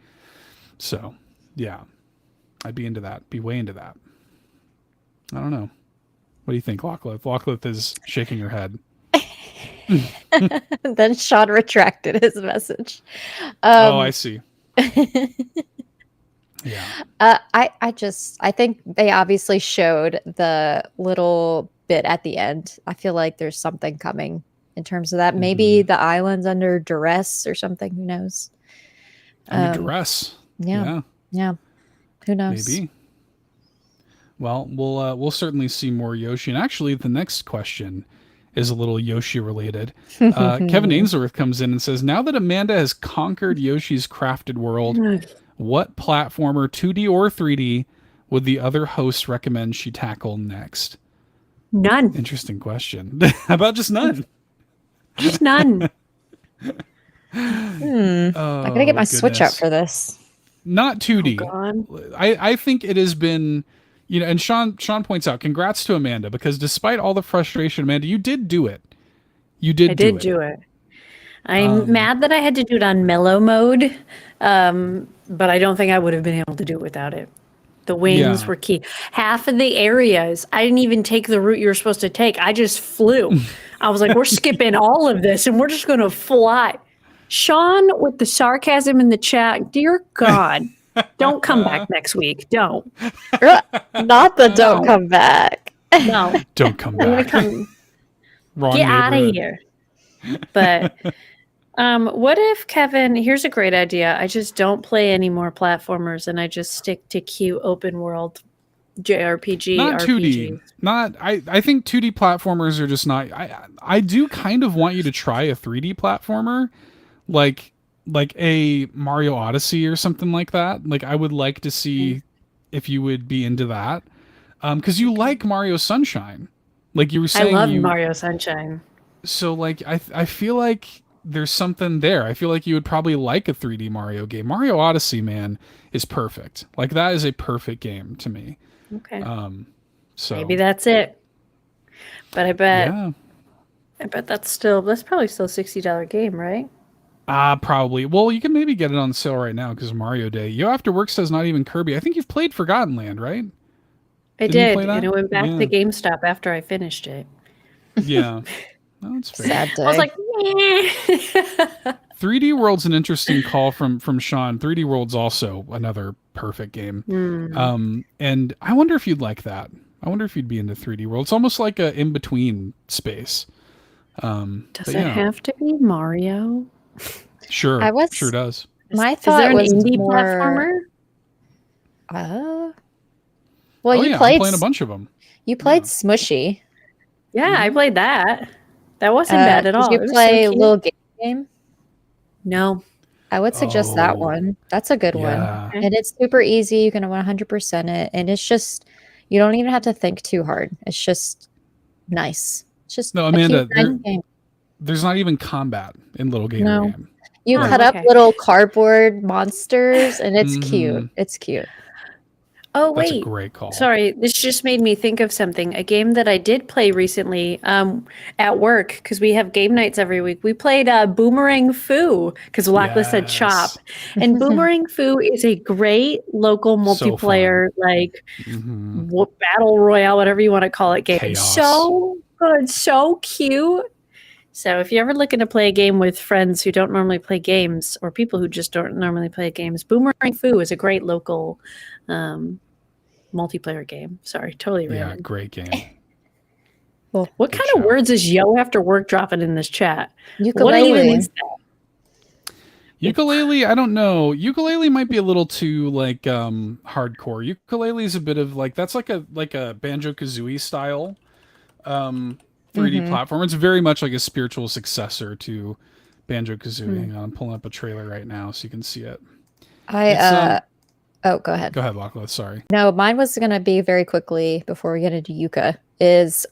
So yeah, I'd be into that. Be way into that. I don't know. What do you think, Lockleth? Lockleth is shaking her head. Then Sean retracted his message. I see. Yeah. I think they obviously showed the little bit at the end. I feel like there's something coming in terms of that. Maybe the island's under duress or something. Who knows? Under duress. Yeah. Who knows? Maybe. Well, we'll certainly see more Yoshi. And actually, the next question is a little Yoshi related. Kevin Ainsworth comes in and says, now that Amanda has conquered Yoshi's crafted world, what platformer, 2D or 3D, would the other hosts recommend she tackle next? None. Interesting question. How about just none? Just none. I'm gonna get my Switch out for this. Not 2D. Oh, I think it has been, and Sean points out, congrats to Amanda, because despite all the frustration, Amanda, you did do it. I did do it. I'm mad that I had to do it on mellow mode, but I don't think I would have been able to do it without it. The wings were key. Half of the areas, I didn't even take the route you were supposed to take. I just flew. I was like, we're skipping all of this and we're just going to fly. Sean, with the sarcasm in the chat, dear God, don't come back next week. Don't. Not the don't come back. No. Don't come back. Wrong Get out of here. But what if, Kevin, here's a great idea. I just don't play any more platformers and I just stick to cute open world JRPG. Not RPGs. 2D. I think 2D platformers are just not. I do kind of want you to try a 3D platformer. Like a Mario Odyssey or something like that. Like I would like to see if you would be into that. Because you like Mario Sunshine. Like you were saying. I love Mario Sunshine. So like I feel like there's something there. I feel like you would probably like a 3D Mario game. Mario Odyssey, man, is perfect. Like that is a perfect game to me. Okay. So maybe that's it. But I bet that's probably still a $60 game, right? Probably. Well, you can maybe get it on sale right now because of Mario Day. Yo After Work says not even Kirby. I think you've played Forgotten Land, right? I did, and it went back to GameStop after I finished it. Yeah. No, that's fair. Sad day. I was like, 3D World's an interesting call from Sean. 3D World's also another perfect game. And I wonder if you'd like that. I wonder if you'd be into 3D World. It's almost like a in-between space. Does it have to be Mario? Sure. Sure does. My Is there thought an was indie more platformer? Well, I'm playing a bunch of them. You played Smushy. Yeah, I played that. That wasn't bad at all. Did you play Little Game? No. I would suggest that one. That's a good one. And it's super easy. You can 100% it. And it's just, you don't even have to think too hard. It's just nice. It's just no, Amanda, there's not even combat in Little Game. You cut up little cardboard monsters and it's cute. It's cute. Oh, That's a wait. great call. Sorry, this just made me think of something. A game that I did play recently at work, because we have game nights every week. We played Boomerang Foo, because Blacklist said Chop. Yes. And Boomerang Foo is a great local So multiplayer, like Mhm. battle royale, whatever you want to call it, game. Chaos. So good, so cute. So if you're ever looking to play a game with friends who don't normally play games, or people who just don't normally play games, Boomerang Foo is a great local multiplayer game. Sorry, totally Yeah, random. great game. Well, What Good kind of shout. words is yo after work dropping in this chat? What ukulele. even is that? Ukulele, I don't know. Ukulele might be a little too like hardcore. Ukulele is a bit of like that's like a Banjo-Kazooie style 3D platform. It's very much like a spiritual successor to Banjo-Kazooie. Hang on, I'm pulling up a trailer right now so you can see it. Oh, go ahead. Go ahead, BobLoblaw. Sorry. No, mine was going to be very quickly before we get into Yuka. Is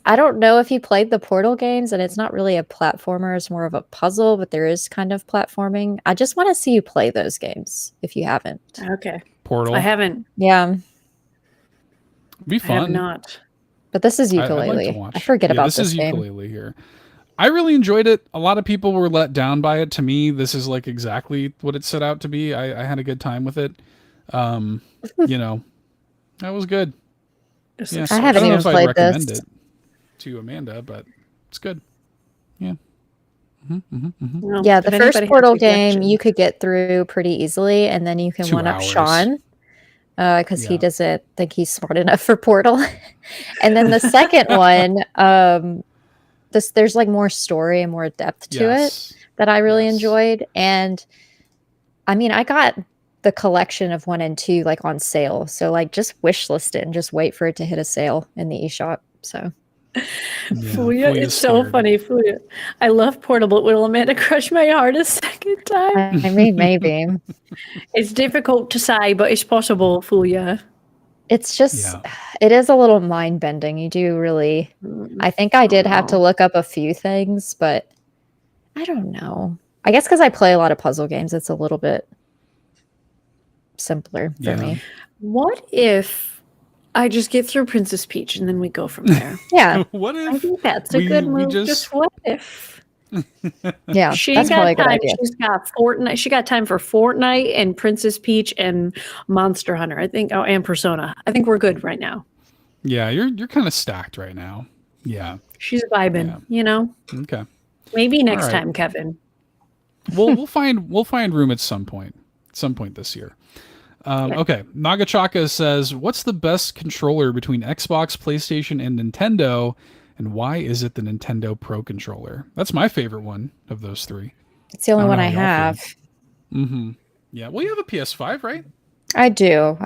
I don't know if you played the Portal games, and it's not really a platformer, it's more of a puzzle, but there is kind of platforming. I just want to see you play those games if you haven't. Okay. Portal. I haven't. Yeah, Be I have fun. not. but this is I'd like to ukulele. watch. I forget about this is game. ukulele here. I really enjoyed it. A lot of people were let down by it. To me, this is like exactly what it set out to be. I had a good time with it. You know, that was good. Yeah, I haven't don't know even if I'd played recommend this. it to Amanda, but it's good. Yeah. Well, Yeah, if the anybody first has Portal game suggestions- you could get through pretty easily, and then you can 2 one-up hours. Sean because he Yeah. doesn't think he's smart enough for Portal. And then the second one, there's like more story and more depth to it Yes. that I really Yes. enjoyed. And I mean, I got the collection of 1 and 2 like on sale, so like just wishlist it and just wait for it to hit a sale in the eShop. So Yeah, Fuya, Fuya's it's so scared. funny. Fuya, I love Portable. Will Amanda crush my heart a second time? I mean, maybe It's difficult to say, but it's possible, Fuya. it's just Yeah. it is a little mind bending. You do really. I think I did have to know. look up a few things, but I don't know. I guess because I play a lot of puzzle games, it's a little bit simpler for Yeah. me. What if I just get through Princess Peach and then we go from there? Yeah, What I if think that's a good we move. Just what if? yeah, She that's ain't probably a got good time. idea. She's got Fortnite. She got time for Fortnite and Princess Peach and Monster Hunter. I think. Oh, and Persona. I think we're good right now. Yeah, you're kind of stacked right now. Yeah. She's vibing. Yeah. You know. Okay. Maybe next right. time, Kevin. We'll find room at some point this year. Okay, Nagachaka says, "What's the best controller between Xbox, PlayStation, and Nintendo, and why is it the Nintendo Pro controller?" That's my favorite one of those three. It's the only I don't one know I how y'all have. Mm-hmm. Yeah. Well, you have a PS5, right? I do.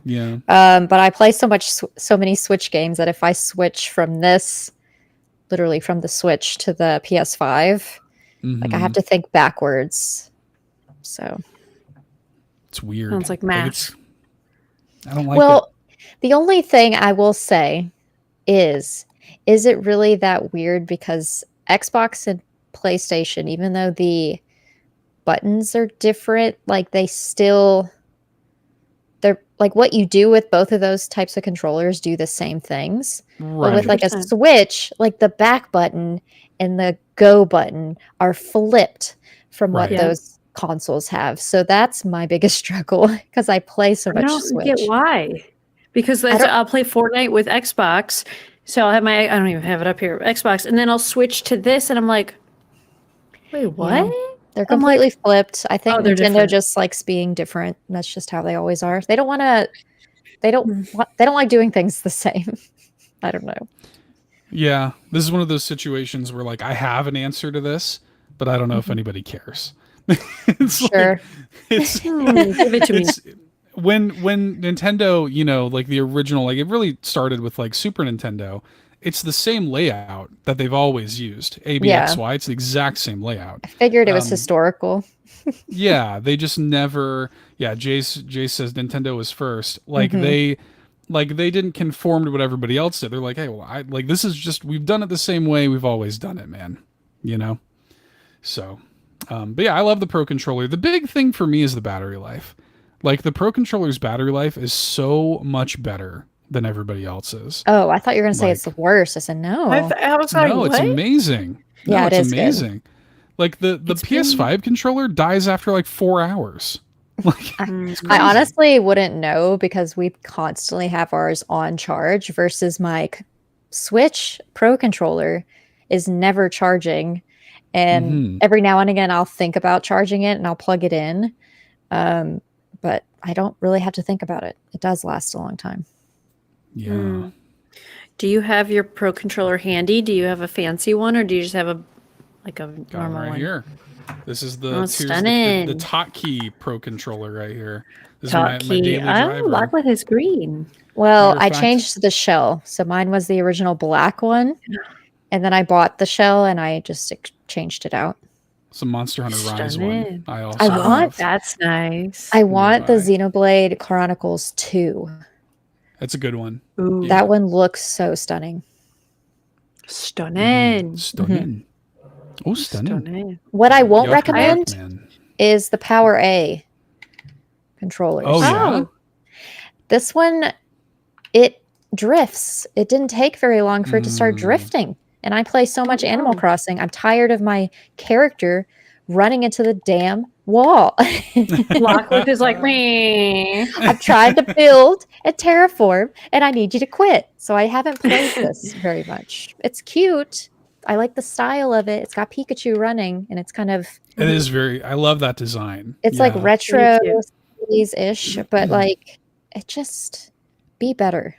Yeah. But I play so many Switch games that if I switch from this, literally from the Switch to the PS5, like I have to think backwards. So It's weird. Sounds like math. I don't like well, the only thing I will say is it really that weird? Because Xbox and PlayStation, even though the buttons are different, like they're like what you do with both of those types of controllers do the same things. it. But with like a 100%. Switch, like the back button and the go button are flipped from what Right. Yeah. those consoles have. So that's my biggest struggle because I play so I much don't Switch. get why. Because don't- I'll play Fortnite with Xbox. So I'll have I don't even have it up here, Xbox, and then I'll switch to this, and I'm like, wait, what? They're I'm like- completely flipped. I think Oh, they're Nintendo different. just likes being different. That's just how they always are. They don't want to. They don't. Hmm. They don't like doing things the same. I don't know. Yeah, this is one of those situations where like I have an answer to this, but I don't know if anybody cares. It's like- Sure. it's Give it to me. it's when Nintendo, you know, like the original, like it really started with like Super Nintendo. It's the same layout that they've always used. A B X Y. It's the exact same layout. I figured it was Um, historical. Yeah, they just never. Yeah, Jay says Nintendo was first. Like Mhm. they didn't conform to what everybody else did. They're like, hey, well, I like this is just we've done it the same way we've always done it, man. You know. So, but yeah, I love the Pro controller. The big thing for me is the battery life. Like the Pro Controller's battery life is so much better than everybody else's. Oh, I thought you were going to say Like, it's the worst. I said no. I was like, no, it's what? amazing. Yeah, No, it it's is good. amazing. Like the PS5 controller dies after like 4 hours. Like it's I crazy. honestly wouldn't know because we constantly have ours on charge versus my Switch Pro Controller is never charging. And every now and again, I'll think about charging it and I'll plug it in. But I don't really have to think about it. It does last a long time. Yeah. Do you have your Pro Controller handy? Do you have a fancy one, or do you just have a Got normal right one? here. This is the Oh, the Hotkey Pro Controller right here. This is my Hotkey. daily driver. Black with his green. Well, Matter of I fact- changed the shell. So mine was the original black one. And then I bought the shell and I just changed it out. Some Monster Hunter Rise one. Stunning. I also I want- have. That's nice. I want the Nearby. Xenoblade Chronicles 2. That's a good one. Ooh, That one looks so stunning. stunning. Stunning. Oh, stunning. Stunning. What I won't You'll have to recommend look, man. is the Power A controllers. Oh, yeah? Oh. This one, it drifts. It didn't take very long for it to start drifting. And I play so much Animal wow. Crossing. I'm tired of my character running into the damn wall. Lockwood is like me. I've tried to build a terraform and I need you to quit. So I haven't played this very much. It's cute. I like the style of it. It's got Pikachu running and it's kind of, It is very. I love that design. it's Yeah. like retro Me too. ish, but like it just be better.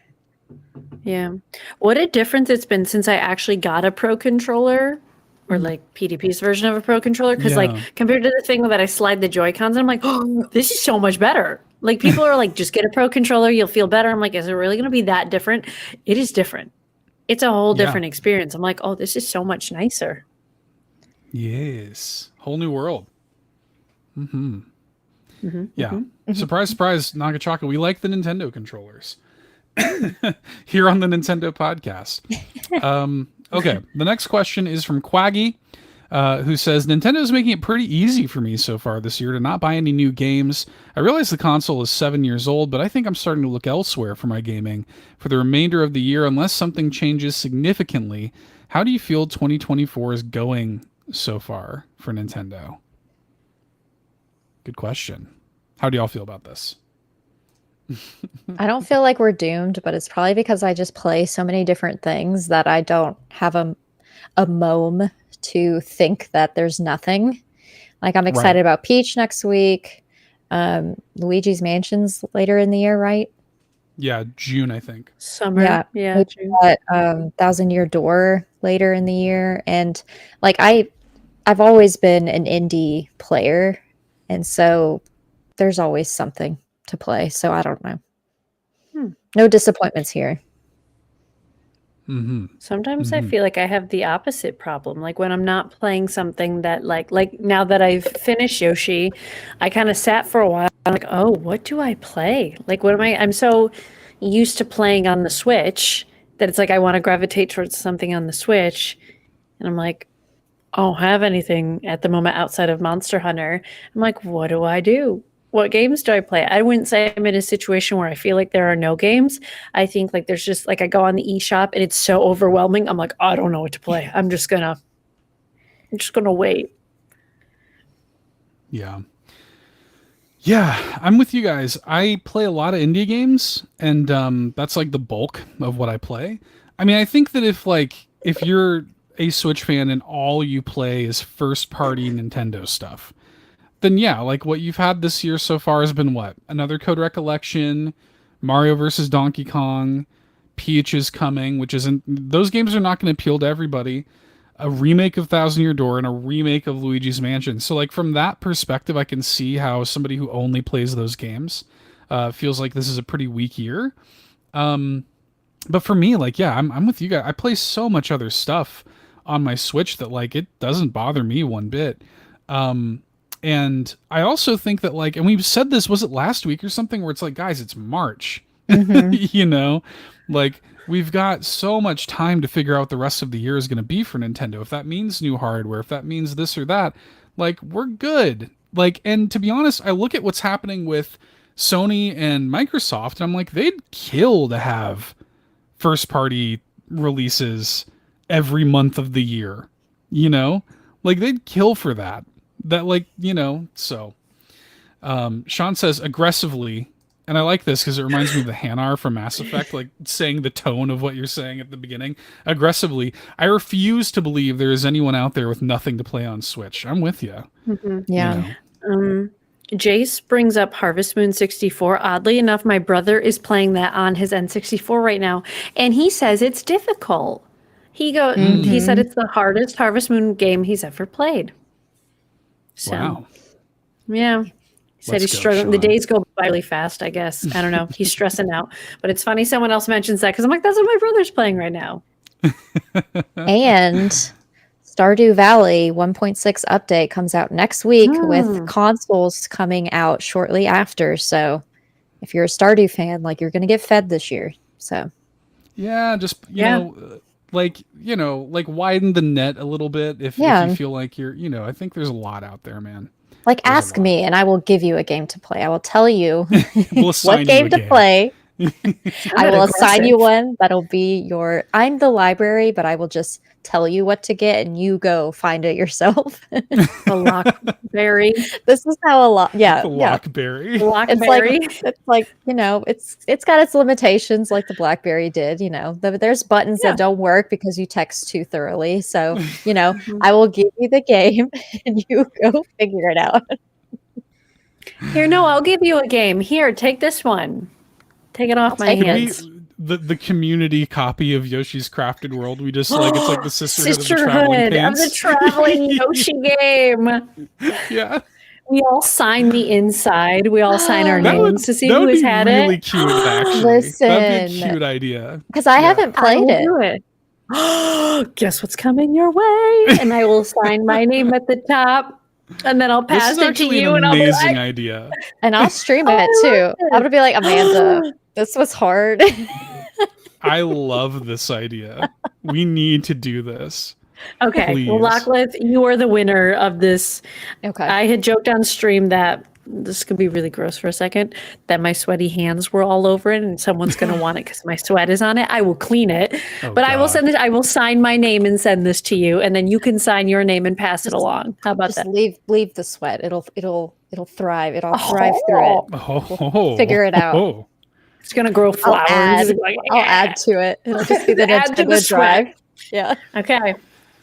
Yeah. What a difference it's been since I actually got a Pro Controller, or like PDP's version of a Pro Controller. Because Yeah. like compared to the thing that I slide the Joy-Cons, I'm like, oh, this is so much better. Like people are like, just get a Pro Controller, you'll feel better. I'm like, is it really going to be that different? It is different. It's a whole Yeah. different experience. I'm like, oh, this is so much nicer. Yes. Whole new world. Mm-hmm. Mhm, Yeah. mhm. Surprise, surprise, Nagachaka. We like the Nintendo controllers here on the Nintendo podcast. Okay. The next question is from Quaggy, who says, Nintendo is making it pretty easy for me so far this year to not buy any new games. I realize the console is 7 years old, but I think I'm starting to look elsewhere for my gaming for the remainder of the year unless something changes significantly. How do you feel 2024 is going so far for Nintendo? Good question. How do y'all feel about this? I don't feel like we're doomed, but it's probably because I just play so many different things that I don't have a mome to think that there's nothing. Like I'm excited about Peach next week. Luigi's Mansion's later in the year, right? Yeah, June, I think. Summer. Yeah. Yeah. We June. got Thousand Year Door later in the year. And like I've always been an indie player. And so there's always something to play. So I don't know. No disappointments here. Mm-hmm. Sometimes I feel like I have the opposite problem. Like when I'm not playing something that like now that I've finished Yoshi, I kind of sat for a while. I'm like, oh, what do I play? Like what am I'm so used to playing on the Switch that it's like I want to gravitate towards something on the Switch. And I'm like, I don't have anything at the moment outside of Monster Hunter. I'm like, what do I do? What games do I play? I wouldn't say I'm in a situation where I feel like there are no games. I think like there's just like I go on the eShop and it's so overwhelming. I'm like, I don't know what to play. I'm just gonna wait. Yeah. Yeah, I'm with you guys. I play a lot of indie games, and that's like the bulk of what I play. I mean, I think that if you're a Switch fan and all you play is first party Nintendo stuff, then yeah, like what you've had this year so far has been what? Another Code Recollection, Mario versus Donkey Kong, Peach is coming, which isn't, those games are not going to appeal to everybody. A remake of Thousand Year Door and a remake of Luigi's Mansion. So like from that perspective, I can see how somebody who only plays those games feels like this is a pretty weak year. But for me, like, yeah, I'm with you guys. I play so much other stuff on my Switch that like it doesn't bother me one bit. And I also think that like, and we've said this, was it last week or something, where it's like, guys, it's March, you know, like we've got so much time to figure out what the rest of the year is going to be for Nintendo. If that means new hardware, if that means this or that, like we're good. Like, and to be honest, I look at what's happening with Sony and Microsoft, and I'm like, they'd kill to have first party releases every month of the year, you know, like they'd kill for that. So Sean says aggressively, and I like this because it reminds me of the Hanar from Mass Effect, like saying the tone of what you're saying at the beginning. Aggressively, I refuse to believe there is anyone out there with nothing to play on Switch. I'm with you. Yeah. Jace brings up Harvest Moon 64. Oddly enough, my brother is playing that on his N64 right now, and he says it's difficult. He said it's the hardest Harvest Moon game he's ever played. So, Wow. Yeah. He said he's struggling. Sean. The days go by really fast, I guess. I don't know. He's stressing out. But it's funny someone else mentions that because I'm like, that's what my brother's playing right now. And Stardew Valley 1.6 update comes out next week with consoles coming out shortly after. So if you're a Stardew fan, like you're going to get fed this year. So yeah, just, you know, widen the net a little bit if you feel like you're, I think there's a lot out there, man. Like ask me and I will give you a game to play. I will tell you we'll what game to play. I will assign you one that'll be I'm the library, but I will just tell you what to get and you go find it yourself. The Lockberry. This is how Lockberry. Lockberry. It's like, it's got its limitations like the BlackBerry did, there's buttons that don't work because you text too thoroughly. So, I will give you the game and you go figure it out. Here, no, I'll give you a game. Here, take this one. Take it off my hands. The community copy of Yoshi's Crafted World. We just it's like the Sisterhood of the Traveling Pants. Of the Traveling Yoshi game. Yeah. We all sign the inside. We all sign our names to see who's had really it. Cute, actually. Listen, that'd be a cute idea. Because I haven't played it. Guess what's coming your way? And I will sign my name at the top. And then I'll pass it to you, and I'll be like, amazing idea. And I'll stream it too. I'm gonna be like, Amanda, this was hard. I love this idea. We need to do this. Okay, Please. well, Lachlan, you are the winner of this. Okay. I had joked on stream that this could be really gross for a second, that my sweaty hands were all over it, and someone's going to want it because my sweat is on it. I will clean it, but I will send it. I will sign my name and send this to you, and then you can sign your name and pass it along. How about that? Leave the sweat. It'll thrive. It'll thrive through it. We'll figure it out. It's going to grow flowers. I'll add to it. It'll just be the Nintendo Drive. Yeah. Okay.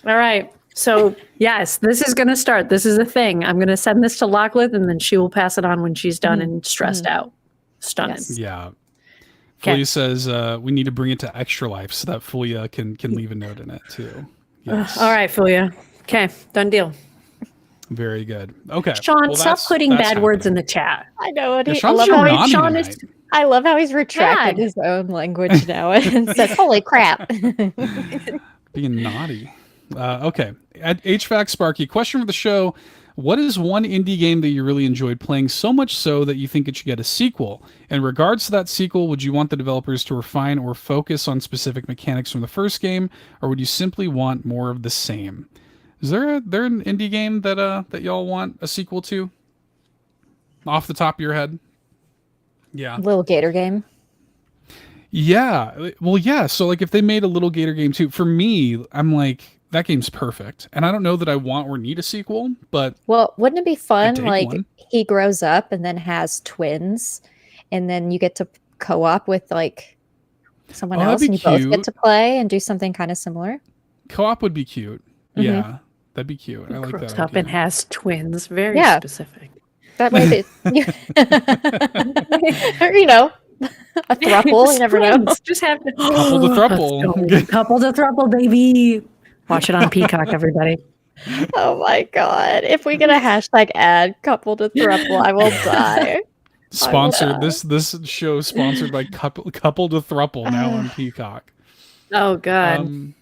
All right. So, yes, this is going to start. This is a thing. I'm going to send this to Lachlan, and then she will pass it on when she's done and stressed out. Stunning. Yes. Yeah. Fulia says we need to bring it to Extra Life so that Fulia can leave a note in it, too. Yes. All right, Fulia. Okay, done deal. Very good. Okay. Sean, stop putting bad words in the chat. I know it. Yeah, I love how he's retracted his own language now and says, "Holy crap!" Being naughty. Okay. At HVAC Sparky, question for the show: what is one indie game that you really enjoyed playing so much so that you think it should get a sequel? In regards to that sequel, would you want the developers to refine or focus on specific mechanics from the first game, or would you simply want more of the same? Is there an indie game that y'all want a sequel to? Off the top of your head? Yeah. Little Gator game. Yeah. Well, yeah. So like if they made a Little Gator game too, for me, I'm like, that game's perfect. And I don't know that I want or need a sequel, but well, wouldn't it be fun? Like one. He grows up and then has twins, and then you get to co-op with like someone else, and you both get to play and do something kind of similar. Co-op would be cute. Mm-hmm. Yeah, that'd be cute. I like that. Grows up and has twins. Very specific. That might be, or, a throuple. You never know. Just have to couple to throuple. Couple to throuple, baby. Watch it on Peacock, everybody. Oh my god! If we get a hashtag ad couple to throuple, I will die. Sponsored. This show is sponsored by couple to throuple now on Peacock. Oh god.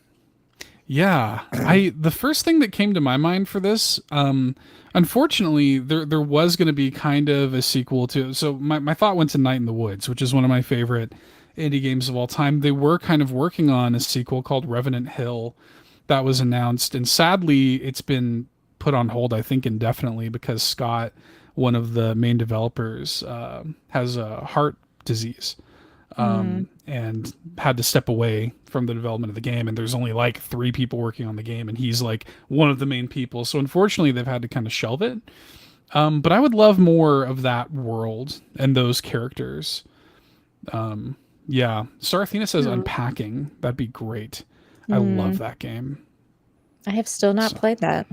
Yeah, the first thing that came to my mind for this, unfortunately, there was going to be kind of a sequel to. So my thought went to Night in the Woods, which is one of my favorite indie games of all time. They were kind of working on a sequel called Revenant Hill that was announced, and sadly, it's been put on hold, I think, indefinitely because Scott one of the main developers, has a heart disease. And had to step away from the development of the game, and there's only like 3 people working on the game, and he's like one of the main people, so unfortunately they've had to kind of shelve it. But I would love more of that world and those characters. Yeah, Star Athena says unpacking, that'd be great. I love that game. I have still not played that.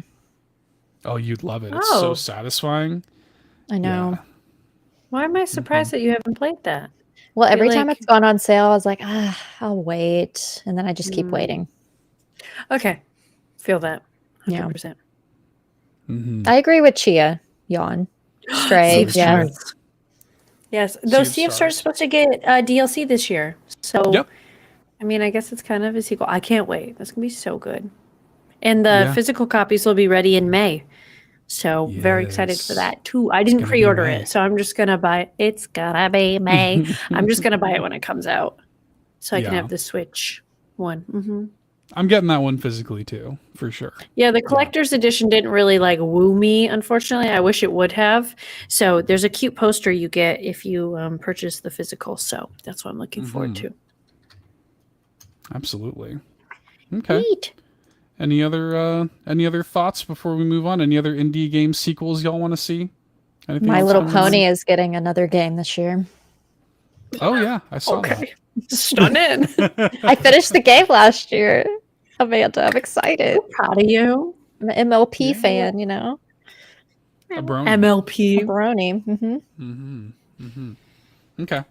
Oh, you'd love it. It's so satisfying. I know. Yeah. Why am I surprised that you haven't played that? Well, every time it's gone on sale, I was like, I'll wait. And then I just keep waiting. Okay. Feel that. 100%. I agree with Chia. Yawn. Stray. Yes. Yes. Though Sea of Stars is supposed to get DLC this year. So, I mean, I guess it's kind of a sequel. I can't wait. That's going to be so good. And the physical copies will be ready in May. So very excited for that too. I didn't pre-order it, so I'm just gonna buy it. It's gonna be May. I'm just gonna buy it when it comes out, so I can have the Switch one. I'm getting that one physically too, for sure. Yeah, the collector's edition didn't really like woo me, unfortunately. I wish it would have. So there's a cute poster you get if you purchase the physical. So that's what I'm looking forward to. Absolutely. Okay. Neat. Any other thoughts before we move on? Any other indie game sequels y'all want to see? Anything My Little Pony is getting another game this year. Oh yeah, I saw that. Stunning. I finished the game last year. Amanda, I'm excited. Proud of you. I'm an MLP fan, you know. A brony. MLP. A brony. Okay.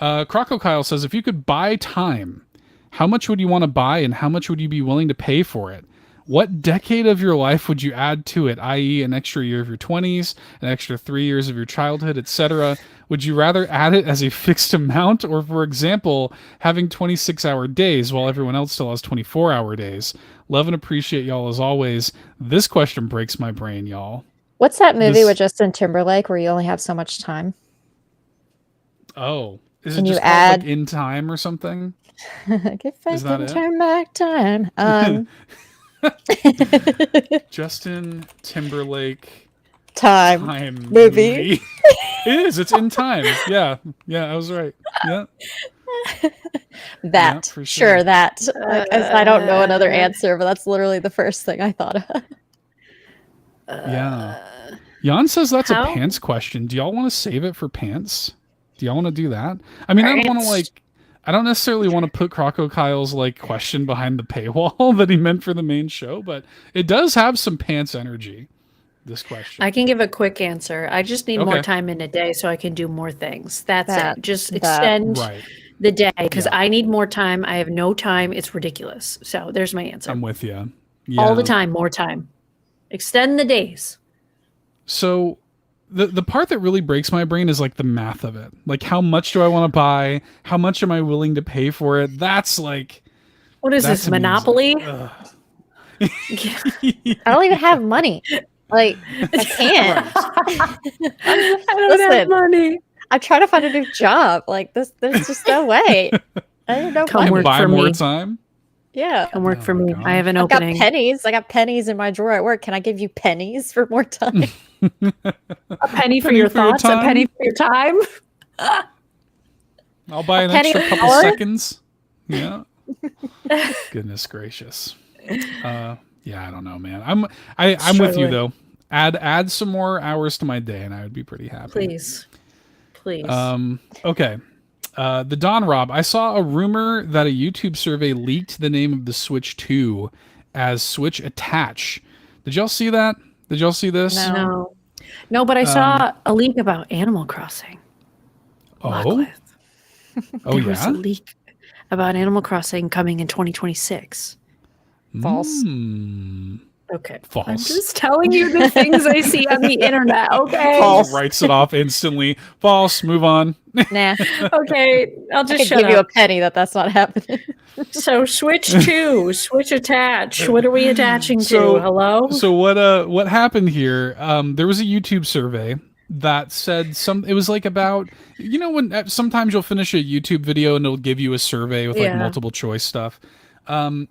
CrocoKyle says, if you could buy time, how much would you want to buy, and how much would you be willing to pay for it? What decade of your life would you add to it, i.e. an extra year of your 20s, an extra 3 years of your childhood, etc.? Would you rather add it as a fixed amount, or, for example, having 26-hour days while everyone else still has 24-hour days? Love and appreciate y'all as always. This question breaks my brain, y'all. What's that movie with Justin Timberlake where you only have so much time? Oh. Is it Can just you called, add... like, In Time or something? If I can turn back time. Justin Timberlake time movie. It is. It's In Time. Yeah, I was right. Yeah. That for sure that. I don't know another answer, but that's literally the first thing I thought of. Yeah. Jan says that's a pants question. Do y'all want to save it for pants? Do y'all want to do that? I mean, I don't necessarily want to put CrocoKyle's like question behind the paywall that he meant for the main show, but it does have some pants energy. This question. I can give a quick answer. I just need more time in a day so I can do more things. That's it. Just extend the day because I need more time. I have no time. It's ridiculous. So there's my answer. I'm with you. Yeah. All the time, more time. Extend the days. So the part that really breaks my brain is like the math of it. Like, how much do I want to buy? How much am I willing to pay for it? That's like, what is this, Monopoly? I don't even have money. Like, I can't. I don't have money. I'm trying to find a new job. Like this, there's just no way. I don't know. Come work buy for more me. Time. Yeah, come work for me. I have an opening. Got pennies. I got pennies in my drawer at work. Can I give you pennies for more time? A penny for your thoughts. A penny for your time. I'll buy an extra couple seconds. Yeah. Goodness gracious. Yeah, I don't know, man. I'm with you though. Add some more hours to my day, and I would be pretty happy. Please. Okay. The Don Rob. I saw a rumor that a YouTube survey leaked the name of the Switch 2 as Switch Attach. Did y'all see that? Did y'all see this? No, but I saw a leak about Animal Crossing. Oh, there was a leak about Animal Crossing coming in 2026. False. Okay. False. I'm just telling you the things I see on the internet, okay? False. Writes it off instantly. False. Move on. Nah. Okay, I'll just give you a penny that's not happening. So Switch 2, Switch Attach. What are we attaching to? Hello? So what happened here? There was a YouTube survey that said it was like about, when sometimes you'll finish a YouTube video and it'll give you a survey with like multiple choice stuff.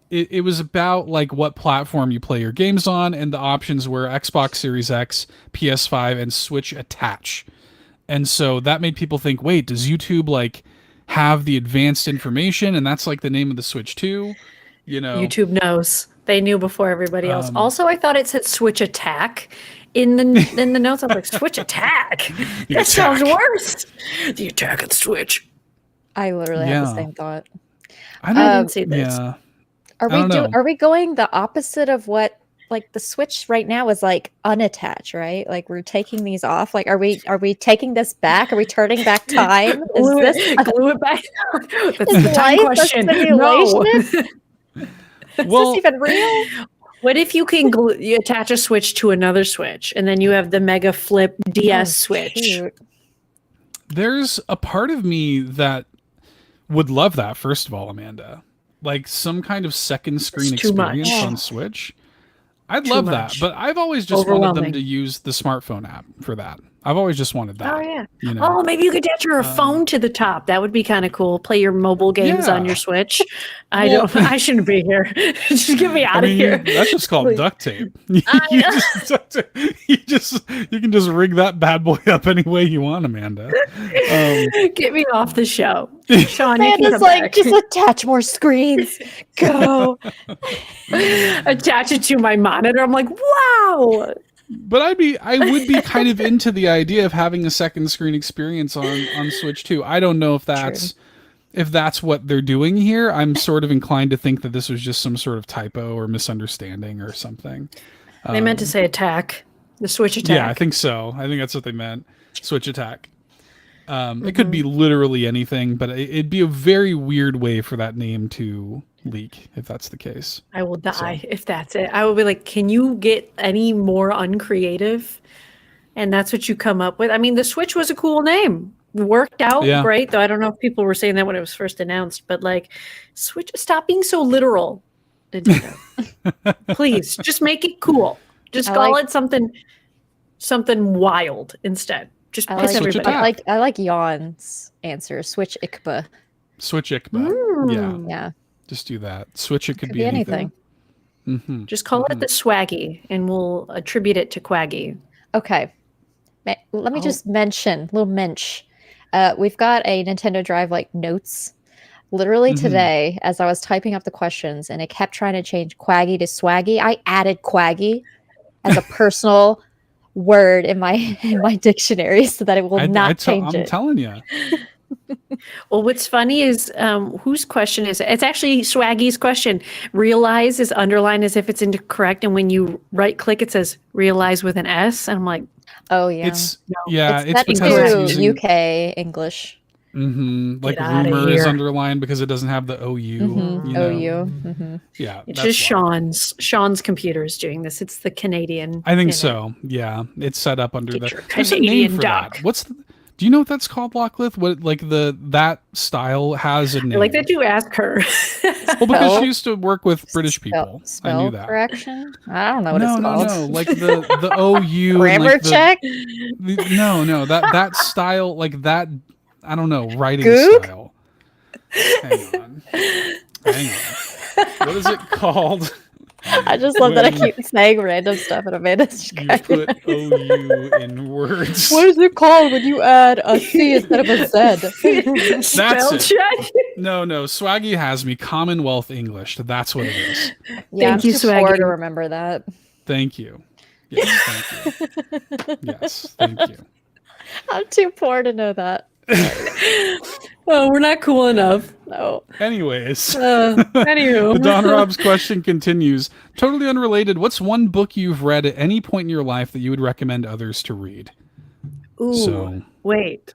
It was about like what platform you play your games on, and the options were Xbox Series X, PS5, and Switch attach. And so that made people think, wait, does YouTube like have the advanced information? And that's like the name of the Switch too, you know? YouTube knows. They knew before everybody else. Also, I thought it said Switch Attack in the notes. I was like, Switch Attack? That sounds worse. The attack of the Switch. I literally had the same thought. I didn't see this. Yeah. Are we going the opposite of what like the Switch right now is like unattached, right? Like we're taking these off. Like are we taking this back? Are we turning back time? Glue it back? That's the time question. No. Is this even real? What if you attach a Switch to another Switch and then you have the Mega Flip DS Switch? Cute. There's a part of me that would love that, first of all, Amanda. Like some kind of second screen experience on Switch. I'd love that, but I've always just wanted them to use the smartphone app for that. I've always just wanted that. Oh, yeah. You know? Oh, maybe you could attach your phone to the top. That would be kind of cool. Play your mobile games on your Switch. I shouldn't be here. Just get me out of here. That's just called duct tape. You can just rig that bad boy up any way you want, Amanda. Get me off the show. Sean, Amanda's like, just attach more screens. Go. Attach it to my monitor. I'm like, wow. But I would be kind of into the idea of having a second screen experience on Switch too. I don't know if that's what they're doing here. I'm sort of inclined to think that this was just some sort of typo or misunderstanding or something. They meant to say attack. The Switch Attack. Yeah, I think so. I think that's what they meant. Switch Attack. It could be literally anything, but it'd be a very weird way for that name to leak if that's the case. I will die if that's it. I will be like, can you get any more uncreative? And that's what you come up with. I mean, the Switch was a cool name. Worked out great, though I don't know if people were saying that when it was first announced, but like, Switch, stop being so literal. Please, just make it cool. Just call it something wild instead. Just piss everybody. I like Jan's answer. Switch Ikba. Switch Ikba. Yeah. Just do that. Switch it could be anything. Mm-hmm. Just call it the Swaggy, and we'll attribute it to Quaggy. Okay. Let me just mention, little mensch. We've got a Nintendo Drive like notes. Literally today, as I was typing up the questions, and it kept trying to change Quaggy to Swaggy, I added Quaggy as a personal word in my dictionary so that it will not change it. I'm telling you. Well, what's funny is whose question is it? It's actually Swaggy's question. Realize is underlined as if it's incorrect, and when you right click, it says realize with an S. And I'm like, oh yeah, it's because it's using UK English. Like rumor is underlined because it doesn't have the OU. You know? OU. Yeah, it's just Sean's computer is doing this. It's the Canadian. I think so. Yeah, it's set up under the Canadian dock. Do you know what that's called, Locklith? What like that style has a name? I like that you ask her. Well, because she used to work with British people. I knew that. Correction? I don't know what it's called. No. Like the OU. Grammar like check? No. That style, like that. I don't know, writing style. Hang on. What is it called? I just love that I keep saying random stuff and Amanda's you put OU in words. What is it called when you add a C instead of a Z? That's it. No, Swaggy has me. Commonwealth English. That's what it is. Yeah, Thank you, Swaggy. To remember that. Thank you. Yes, thank you. Yes, thank you. I'm too poor to know that. Oh, we're not cool enough. No. Anyways. Anywho. The Don Rob's question continues. Totally unrelated. What's one book you've read at any point in your life that you would recommend others to read? Ooh, wait.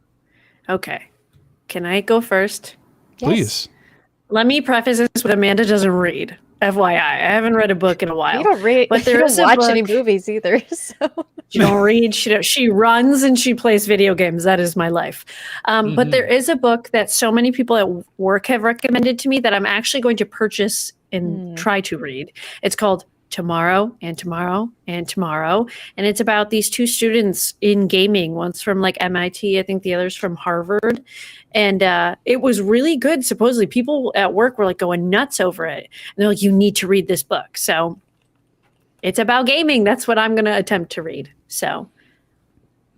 Okay. Can I go first? Please. Yes. Let me preface this with Amanda doesn't read. FYI, I haven't read a book in a while. You don't read, but you don't watch any movies either. So. She don't read. She runs and she plays video games. That is my life. But there is a book that so many people at work have recommended to me that I'm actually going to purchase and try to read. It's called tomorrow and tomorrow and tomorrow. And it's about these two students in gaming. One's from like MIT, I think the other's from Harvard. And it was really good. Supposedly people at work were like going nuts over it. And they're like, you need to read this book. So it's about gaming. That's what I'm going to attempt to read. So.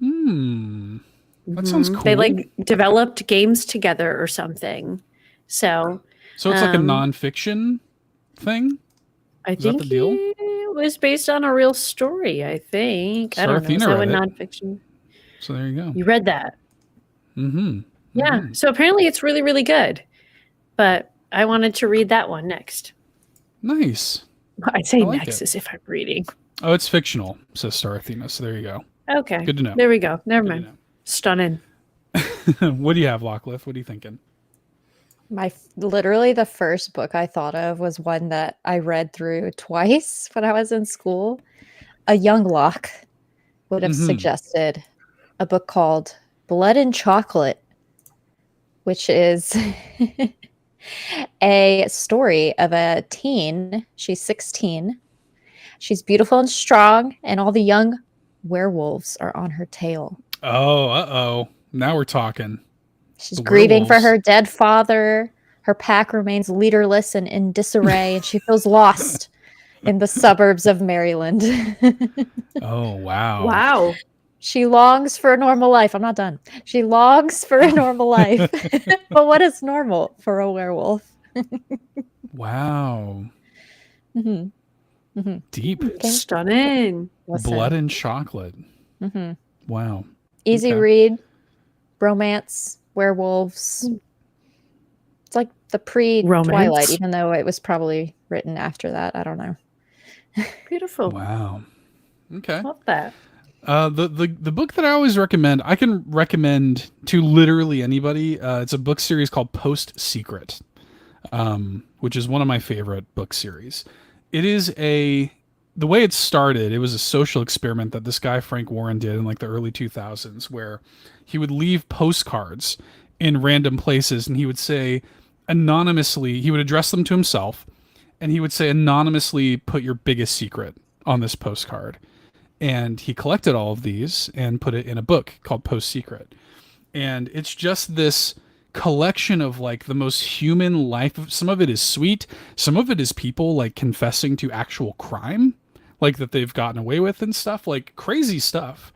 That sounds cool. They like developed games together or something. So it's like a nonfiction thing? I think that the deal? it was based on a real story, I think. I don't know. Is that what nonfiction? So there you go. You read that. Mm-hmm. Yeah. Mm-hmm. So apparently it's really, really good. But I wanted to read that one next. Nice. I'd say next as if I'm reading. Oh, it's fictional, says Star Athena. So there you go. Okay. Good to know. There we go. Never mind. Stunning. What do you have, Lockliff? What are you thinking? Literally the first book I thought of was one that I read through twice when I was in school. A young Locke would have suggested a book called Blood and Chocolate, which is a story of a teen. She's 16. She's beautiful and strong, and all the young werewolves are on her tail. Oh, uh-oh. Now we're talking. She's grieving for her dead father. Her pack remains leaderless and in disarray, and she feels lost in the suburbs of Maryland. Oh, wow. Wow. She longs for a normal life. I'm not done. She longs for a normal life. But what is normal for a werewolf? Wow. Deep. Okay. Stunning. Blood and Chocolate. Wow. Easy read. Romance. Werewolves. It's like the pre-Twilight, even though it was probably written after that. I don't know. Beautiful. Wow. Okay. Love that. The book that I always recommend, I can recommend to literally anybody. It's a book series called Post Secret, which is one of my favorite book series. It is the way it started, it was a social experiment that this guy Frank Warren did in like the early 2000s, where he would leave postcards in random places, and he would say anonymously, he would address them to himself, and he would say anonymously, put your biggest secret on this postcard. And he collected all of these and put it in a book called Post Secret. And it's just this collection of like the most human life. Some of it is sweet. Some of it is people like confessing to actual crime, like that they've gotten away with and stuff, like crazy stuff.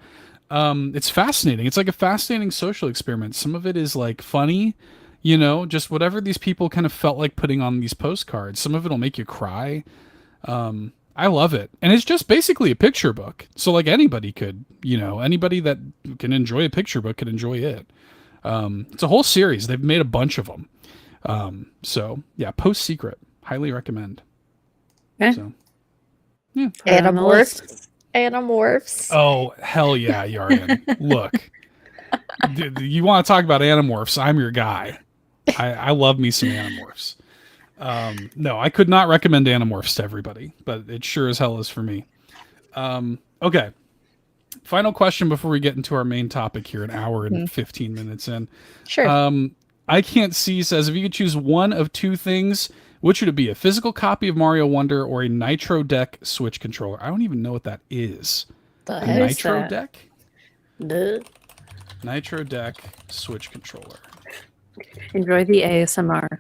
It's fascinating. It's like a fascinating social experiment. Some of it is like funny, just whatever these people kind of felt like putting on these postcards. Some of it will make you cry. I love it. And it's just basically a picture book. So like anybody could, anybody that can enjoy a picture book can enjoy it. It's a whole series. They've made a bunch of them. So yeah, Post Secret, highly recommend. Okay. So, yeah. Animorphs. Oh, hell yeah, Yarden. Look, you want to talk about Animorphs? I'm your guy. I love me some Animorphs. No, I could not recommend Animorphs to everybody, but it sure as hell is for me. Okay. Final question before we get into our main topic here, an hour and 15 minutes in. Sure. I Can't See says, if you could choose one of two things, which would it be? A physical copy of Mario Wonder or a Nitro Deck Switch controller? I don't even know what that is. The a heck is Nitro that? Deck? Duh. Nitro Deck Switch controller. Enjoy the ASMR.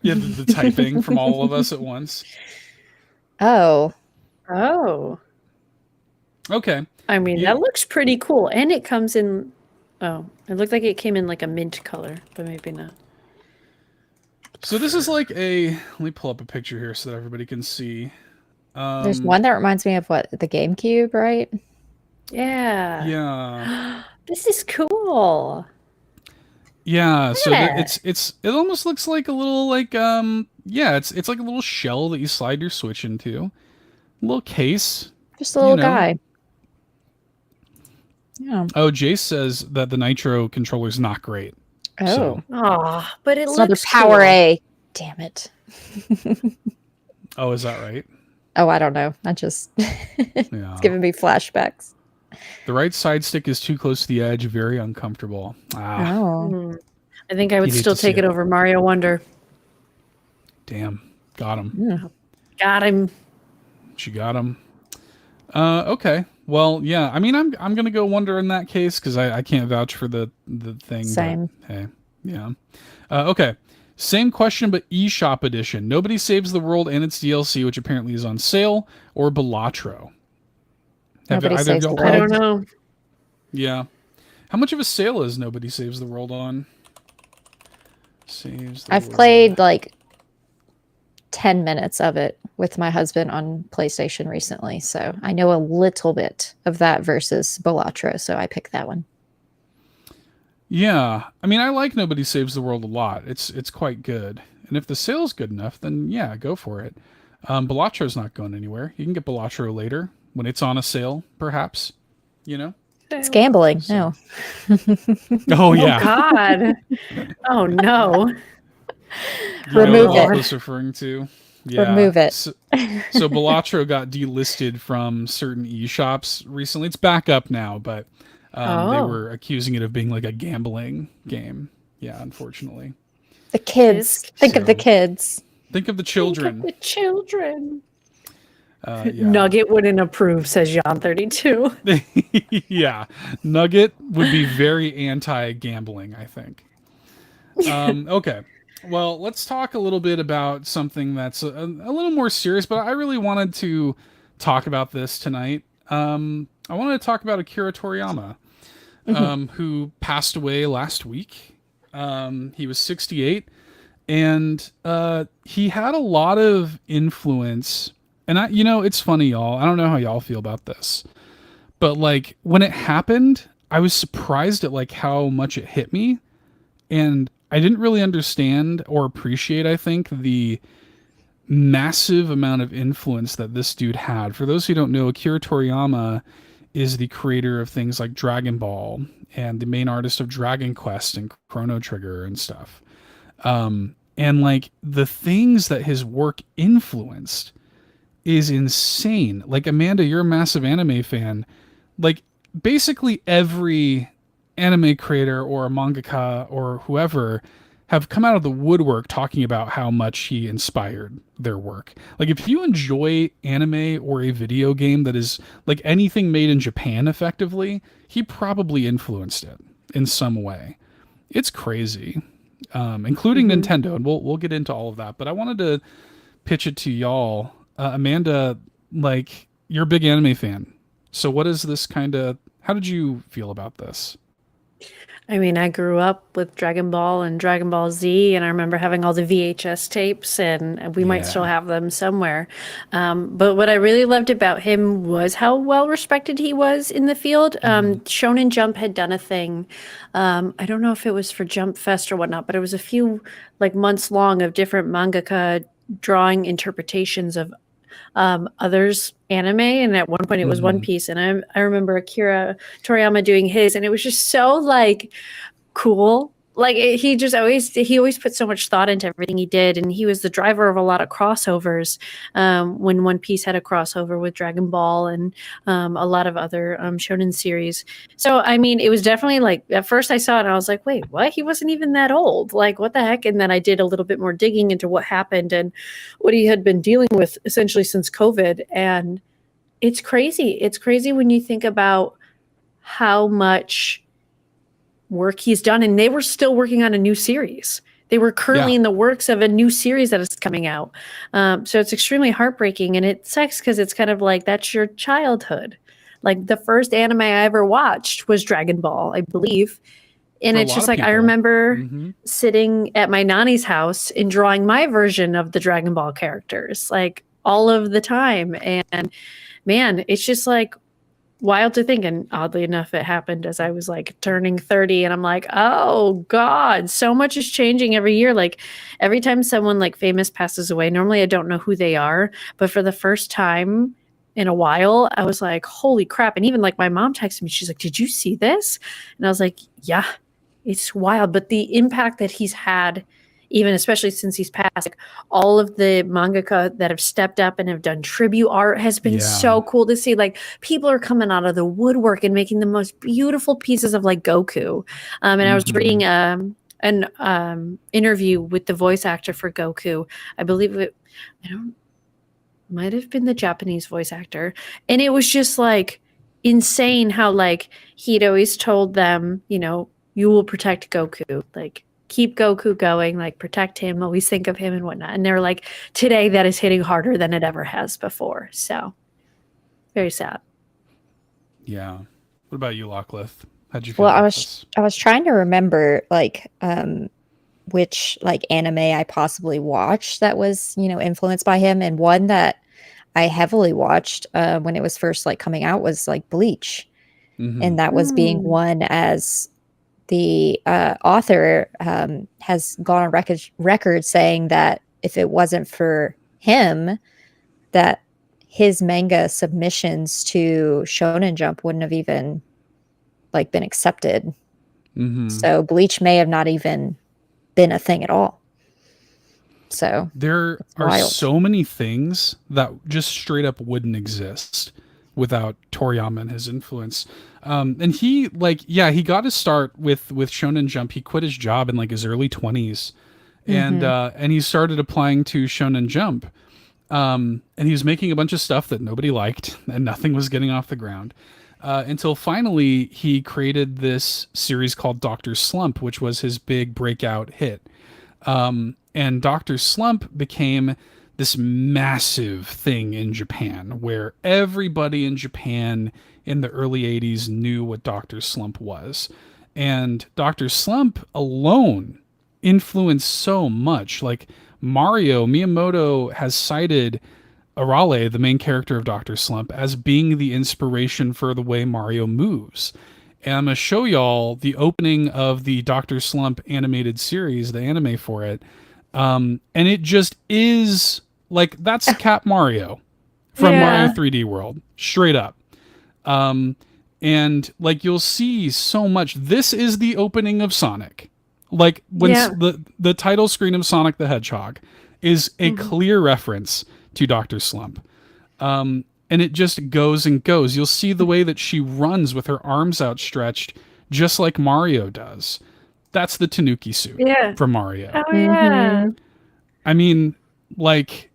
Yeah, the typing from all of us at once. Oh. Okay. I mean, that looks pretty cool. And it comes in... Oh, it looked like it came in like a mint color, but maybe not. So this is like a... Let me pull up a picture here so that everybody can see. There's one that reminds me of the GameCube, right? Yeah. Yeah. This is cool. Yeah, so Yeah. it almost looks like a little like it's like a little shell that you slide your Switch into. A little case. Just a little guy. Yeah. Oh, Jace says that the Nitro controller is not great. Oh. So. Oh, but it It's looks another Power cool. A. Damn it. Oh, is that right? Oh, I don't know. I just Yeah. it's giving me flashbacks. The right side stick is too close to the edge, very uncomfortable. Oh. I think I would You'd hate still to see take it it. over Mario Wonder. Damn. Got him. Yeah. Got him. She got him. Okay. Well, yeah. I mean, I'm gonna go Wonder in that case because I can't vouch for the thing. Same. But, hey, yeah. Okay. Same question, but eShop edition. Nobody Saves the World and its DLC, which apparently is on sale, or BobLoblaw. Nobody Saves the I World. don't know. Yeah. How much of a sale is Nobody Saves the World on? I've played like 10 minutes of it with my husband on PlayStation recently, so I know a little bit of that versus BobLoblaw, so I picked that one. Yeah, I mean, I like Nobody Saves the World a lot. It's quite good, and if the sale's good enough, then yeah, go for it. BobLoblaw's not going anywhere. You can get BobLoblaw later when it's on a sale, perhaps. You know. It's gambling. No. Oh yeah. Oh God. Oh no. Remove what it. was referring to. Yeah. Remove it. So BobLoblaw got delisted from certain eShops recently. It's back up now, but they were accusing it of being like a gambling game. Yeah, unfortunately. The kids. Think of the kids. Think of the children. Think of the children. Yeah. Nugget wouldn't approve, says Jan 32. Yeah. Nugget would be very anti-gambling, I think. Okay. Well, let's talk a little bit about something that's a little more serious, but I really wanted to talk about this tonight. I wanted to talk about Akira Toriyama, who passed away last week. He was 68, and he had a lot of influence. And it's funny, y'all. I don't know how y'all feel about this, but like when it happened, I was surprised at like how much it hit me, and I didn't really understand or appreciate, I think, the massive amount of influence that this dude had. For those who don't know, Akira Toriyama is the creator of things like Dragon Ball and the main artist of Dragon Quest and Chrono Trigger and stuff. And like the things that his work influenced is insane. Like, Amanda, you're a massive anime fan. Like, basically every anime creator or a mangaka or whoever have come out of the woodwork talking about how much he inspired their work. Like, if you enjoy anime or a video game that is like anything made in Japan, effectively, he probably influenced it in some way. It's crazy, including Nintendo, and we'll get into all of that. But I wanted to pitch it to y'all. Amanda, like, you're a big anime fan. So what is this how did you feel about this? I mean, I grew up with Dragon Ball and Dragon Ball Z, and I remember having all the VHS tapes, and we might still have them somewhere. But what I really loved about him was how well respected he was in the field. Shonen Jump had done a thing. I don't know if it was for Jump Fest or whatnot, but it was a few like months long of different mangaka drawing interpretations of others' anime, and at one point it was One Piece, and I remember Akira Toriyama doing his, and it was just so like cool. Like he always put so much thought into everything he did, and he was the driver of a lot of crossovers. When One Piece had a crossover with Dragon Ball and a lot of other shonen series. So I mean, it was definitely like at first I saw it and I was like, wait, what? He wasn't even that old. Like what the heck? And then I did a little bit more digging into what happened and what he had been dealing with essentially since COVID. And it's crazy. It's crazy when you think about how much work he's done, and they were still working on a new series. They were currently in the works of a new series that is coming out. So it's extremely heartbreaking, and it sucks because it's kind of like that's your childhood. Like the first anime I ever watched was Dragon Ball, I believe. And it's just like I remember sitting at my nanny's house and drawing my version of the Dragon Ball characters like all of the time. And man, it's just like wild to think. And oddly enough, it happened as I was like turning 30, and I'm like, oh God, so much is changing every year. Like every time someone like famous passes away, normally I don't know who they are, but for the first time in a while, I was like, holy crap. And even like my mom texted me, she's like, did you see this? And I was like, yeah, it's wild. But the impact that he's had, even especially since he's passed, like all of the mangaka that have stepped up and have done tribute art has been so cool to see. Like people are coming out of the woodwork and making the most beautiful pieces of like Goku. And I was reading an interview with the voice actor for Goku. I believe it. might have been the Japanese voice actor. And it was just like insane how like he'd always told them, you know, you will protect Goku. Like keep Goku going, like protect him, always think of him and whatnot. And they're like, today that is hitting harder than it ever has before. So very sad. Yeah. What about you, Locklith? How'd you feel Well, about I this? was trying to remember like which like anime I possibly watched that was, you know, influenced by him, and one that I heavily watched when it was first like coming out was like Bleach. Mhm. And that was being one as the author has gone on record saying that if it wasn't for him, that his manga submissions to Shonen Jump wouldn't have even like been accepted. Mhm. So Bleach may have not even been a thing at all. So There it's are wild. so many things that just straight up wouldn't exist without Toriyama and his influence. And he like, yeah, he got his start with Shonen Jump. He quit his job in like his early 20s, and he started applying to Shonen Jump. And he was making a bunch of stuff that nobody liked, and nothing was getting off the ground. Until finally he created this series called Dr. Slump, which was his big breakout hit. And Dr. Slump became this massive thing in Japan, where everybody in Japan in the early 80s knew what Dr. Slump was. And Dr. Slump alone influenced so much. Like Miyamoto has cited Arale, the main character of Dr. Slump, as being the inspiration for the way Mario moves. And I'm going to show y'all the opening of the Dr. Slump animated series, the anime for it. And it just is like, that's Cap Mario from Mario 3D World, straight up. And like, you'll see so much. This is the opening of Sonic. Like when the title screen of Sonic the Hedgehog is a clear reference to Dr. Slump. And it just goes and goes. You'll see the way that she runs with her arms outstretched, just like Mario does. That's the Tanuki suit from Mario. Oh yeah. I mean, like,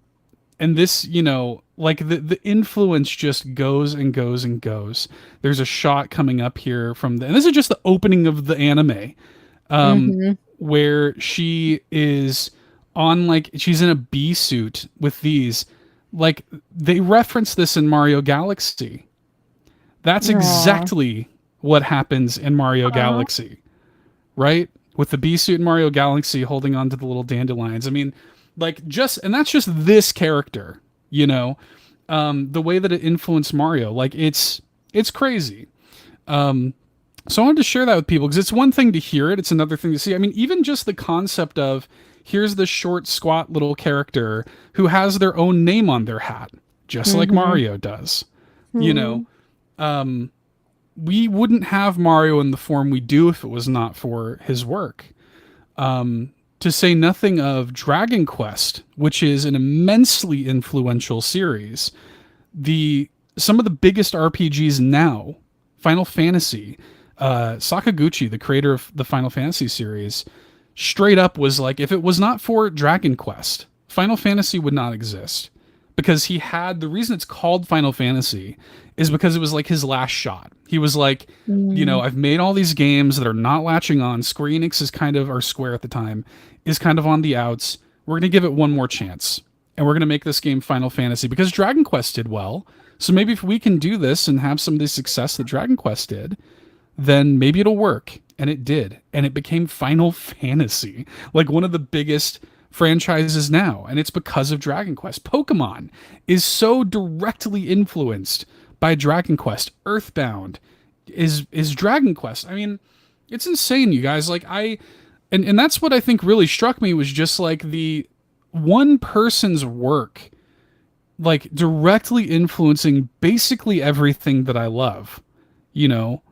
and this, you know, like the influence just goes and goes and goes. There's a shot coming up here from and this is just the opening of the anime, where she is on, like, she's in a bee suit with these. Like, they reference this in Mario Galaxy. That's exactly what happens in Mario Galaxy, right? With the bee suit in Mario Galaxy holding on to the little dandelions. I mean, like, and that's just this character, you know? The way that it influenced Mario, like, it's crazy. So I wanted to share that with people, because it's one thing to hear it, it's another thing to see. I mean, even just the concept of, here's the short, squat little character who has their own name on their hat, just like Mario does. You know, we wouldn't have Mario in the form we do if it was not for his work. To say nothing of Dragon Quest, which is an immensely influential series. Some of the biggest RPGs now, Final Fantasy, Sakaguchi, the creator of the Final Fantasy series, straight up was like, if it was not for Dragon Quest, Final Fantasy would not exist. Because the reason it's called Final Fantasy is because it was like his last shot. He was like, you know, I've made all these games that are not latching on. Square Enix is or Square at the time, is kind of on the outs. We're going to give it one more chance. And we're going to make this game Final Fantasy, because Dragon Quest did well. So maybe if we can do this and have some of the success that Dragon Quest did, then maybe it'll work. And it did. And it became Final Fantasy, like one of the biggest franchises now. And it's because of Dragon Quest. Pokemon is so directly influenced by Dragon Quest. Earthbound is Dragon Quest. I mean, it's insane, you guys. Like, and that's what I think really struck me, was just like the one person's work, like directly influencing basically everything that I love, you know?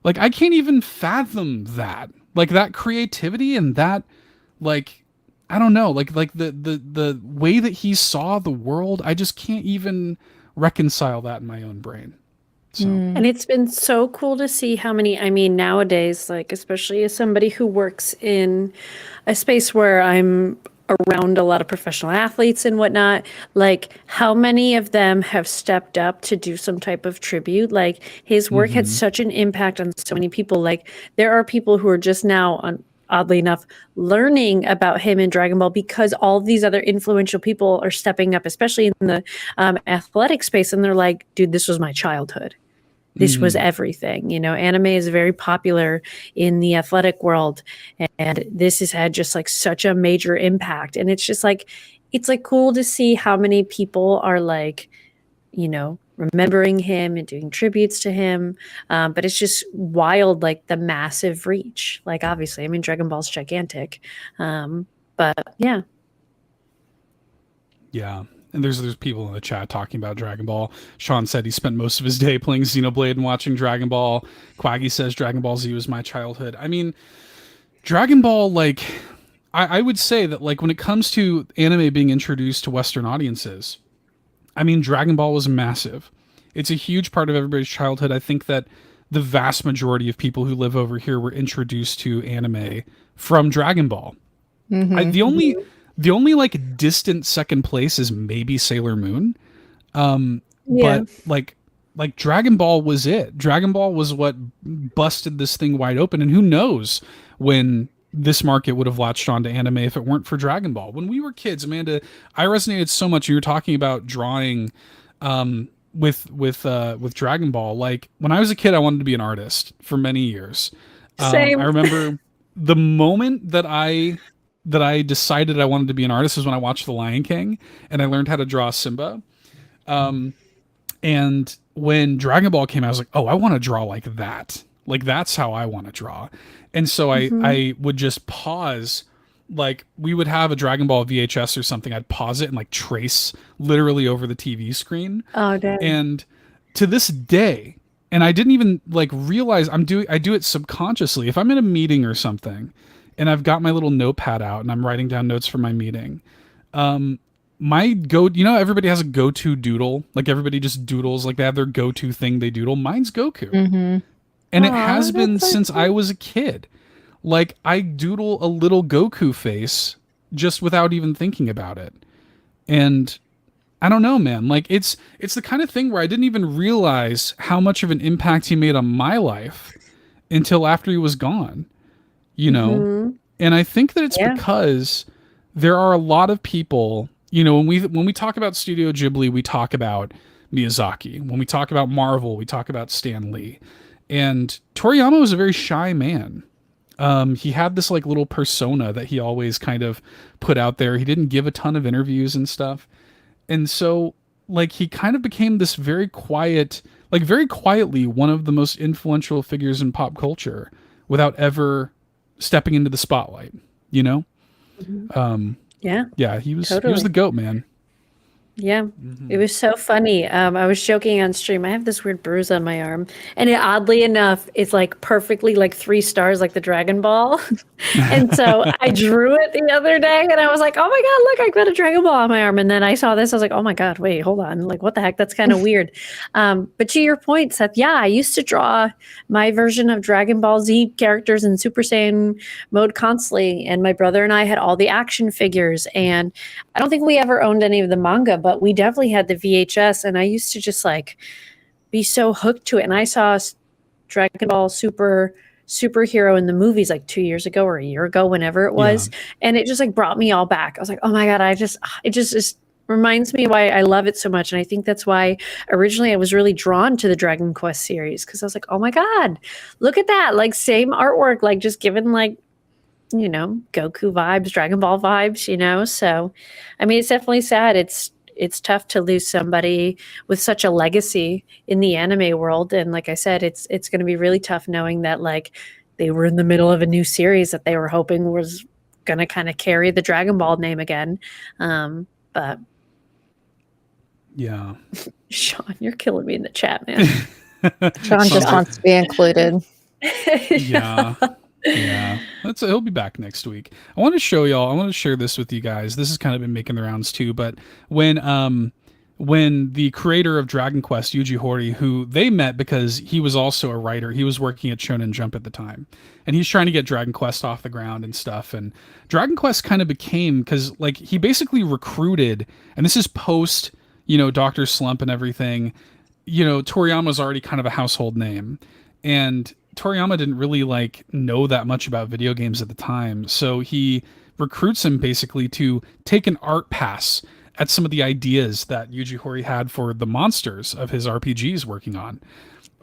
Like, I can't even fathom that. Like, that creativity and that, like, I don't know, like the way that he saw the world, I just can't even reconcile that in my own brain. So. And it's been so cool to see how many, I mean, nowadays, like, especially as somebody who works in a space where I'm around a lot of professional athletes and whatnot. Like, how many of them have stepped up to do some type of tribute? Like, his work had such an impact on so many people. Like, there are people who are just now, oddly enough, learning about him in Dragon Ball because all of these other influential people are stepping up, especially in the athletic space. And they're like, dude, this was my childhood. This was everything. You know, anime is very popular in the athletic world, and this has had just like such a major impact. And it's just like, it's like cool to see how many people are like, you know, remembering him and doing tributes to him. But it's just wild, like the massive reach. Like, obviously, I mean, Dragon Ball's gigantic. But yeah. Yeah. And there's people in the chat talking about Dragon Ball. Sean said he spent most of his day playing Xenoblade and watching Dragon Ball. Quaggy says Dragon Ball Z was my childhood. I mean, Dragon Ball, like, I would say that, like, when it comes to anime being introduced to Western audiences, I mean, Dragon Ball was massive. It's a huge part of everybody's childhood. I think that the vast majority of people who live over here were introduced to anime from Dragon Ball. The only like distant second place is maybe Sailor Moon. But like Dragon Ball was it. Dragon Ball was what busted this thing wide open. And who knows when this market would have latched onto anime if it weren't for Dragon Ball. When we were kids, Amanda, I resonated so much. You were talking about drawing with Dragon Ball. Like, when I was a kid, I wanted to be an artist for many years. Same. I remember the moment that I decided I wanted to be an artist was when I watched The Lion King and I learned how to draw Simba. And when Dragon Ball came out, I was like, oh, I want to draw like that. Like, that's how I want to draw. And so I would just pause. Like, we would have a Dragon Ball VHS or something. I'd pause it and like trace literally over the TV screen. Oh, damn. And to this day, and I didn't even like realize I do it subconsciously. If I'm in a meeting or something and I've got my little notepad out and I'm writing down notes for my meeting, everybody has a go-to doodle. Like, everybody just doodles, like they have their go-to thing they doodle. Mine's Goku. And it has been since I was a kid. Like, I doodle a little Goku face just without even thinking about it. And I don't know, man. Like, it's the kind of thing where I didn't even realize how much of an impact he made on my life until after he was gone. You know? And I think that it's because there are a lot of people, you know, when we talk about Studio Ghibli, we talk about Miyazaki. When we talk about Marvel, we talk about Stan Lee. And Toriyama was a very shy man. He had this like little persona that he always kind of put out there. He didn't give a ton of interviews and stuff. And so, like, he kind of became this very quietly one of the most influential figures in pop culture without ever stepping into the spotlight, you know? Yeah, he was the GOAT, man. Yeah, it was so funny. I was joking on stream. I have this weird bruise on my arm, and oddly enough, it's like perfectly like 3 stars, like the Dragon Ball. And so I drew it the other day, and I was like, "Oh my god, look! I got a Dragon Ball on my arm." And then I saw this, I was like, "Oh my god, wait, hold on! Like, what the heck? That's kind of weird." But to your point, Seth, yeah, I used to draw my version of Dragon Ball Z characters in Super Saiyan mode constantly, and my brother and I had all the action figures, and I don't think we ever owned any of the manga, but we definitely had the VHS, and I used to just like be so hooked to it. And I saw Dragon Ball Superhero in the movies like 2 years ago or a year ago, whenever it was, and it just like brought me all back. I was like, oh my god, it just reminds me why I love it so much. And I think that's why originally I was really drawn to the Dragon Quest series, because I was like, oh my god, look at that, like same artwork, like just given like, you know, Goku vibes, Dragon Ball vibes, you know. So I mean, it's definitely sad. It's tough to lose somebody with such a legacy in the anime world. And like I said, it's going to be really tough knowing that like they were in the middle of a new series that they were hoping was going to kind of carry the Dragon Ball name again. But yeah, Sean, you're killing me in the chat, man. Sean just wants to be included. Yeah. Yeah, he'll be back next week. I want to share this with you guys. This has kind of been making the rounds too, but when when the creator of Dragon Quest, Yuji Horii, who they met because he was also a writer, he was working at Shonen Jump at the time, and he's trying to get Dragon Quest off the ground and stuff. And Dragon Quest kind of became, because like he basically recruited, and this is post, Dr. Slump and everything. Toriyama's already kind of a household name, and Toriyama didn't really like know that much about video games at the time, so he recruits him basically to take an art pass at some of the ideas that Yuji Horii had for the monsters of his RPGs working on.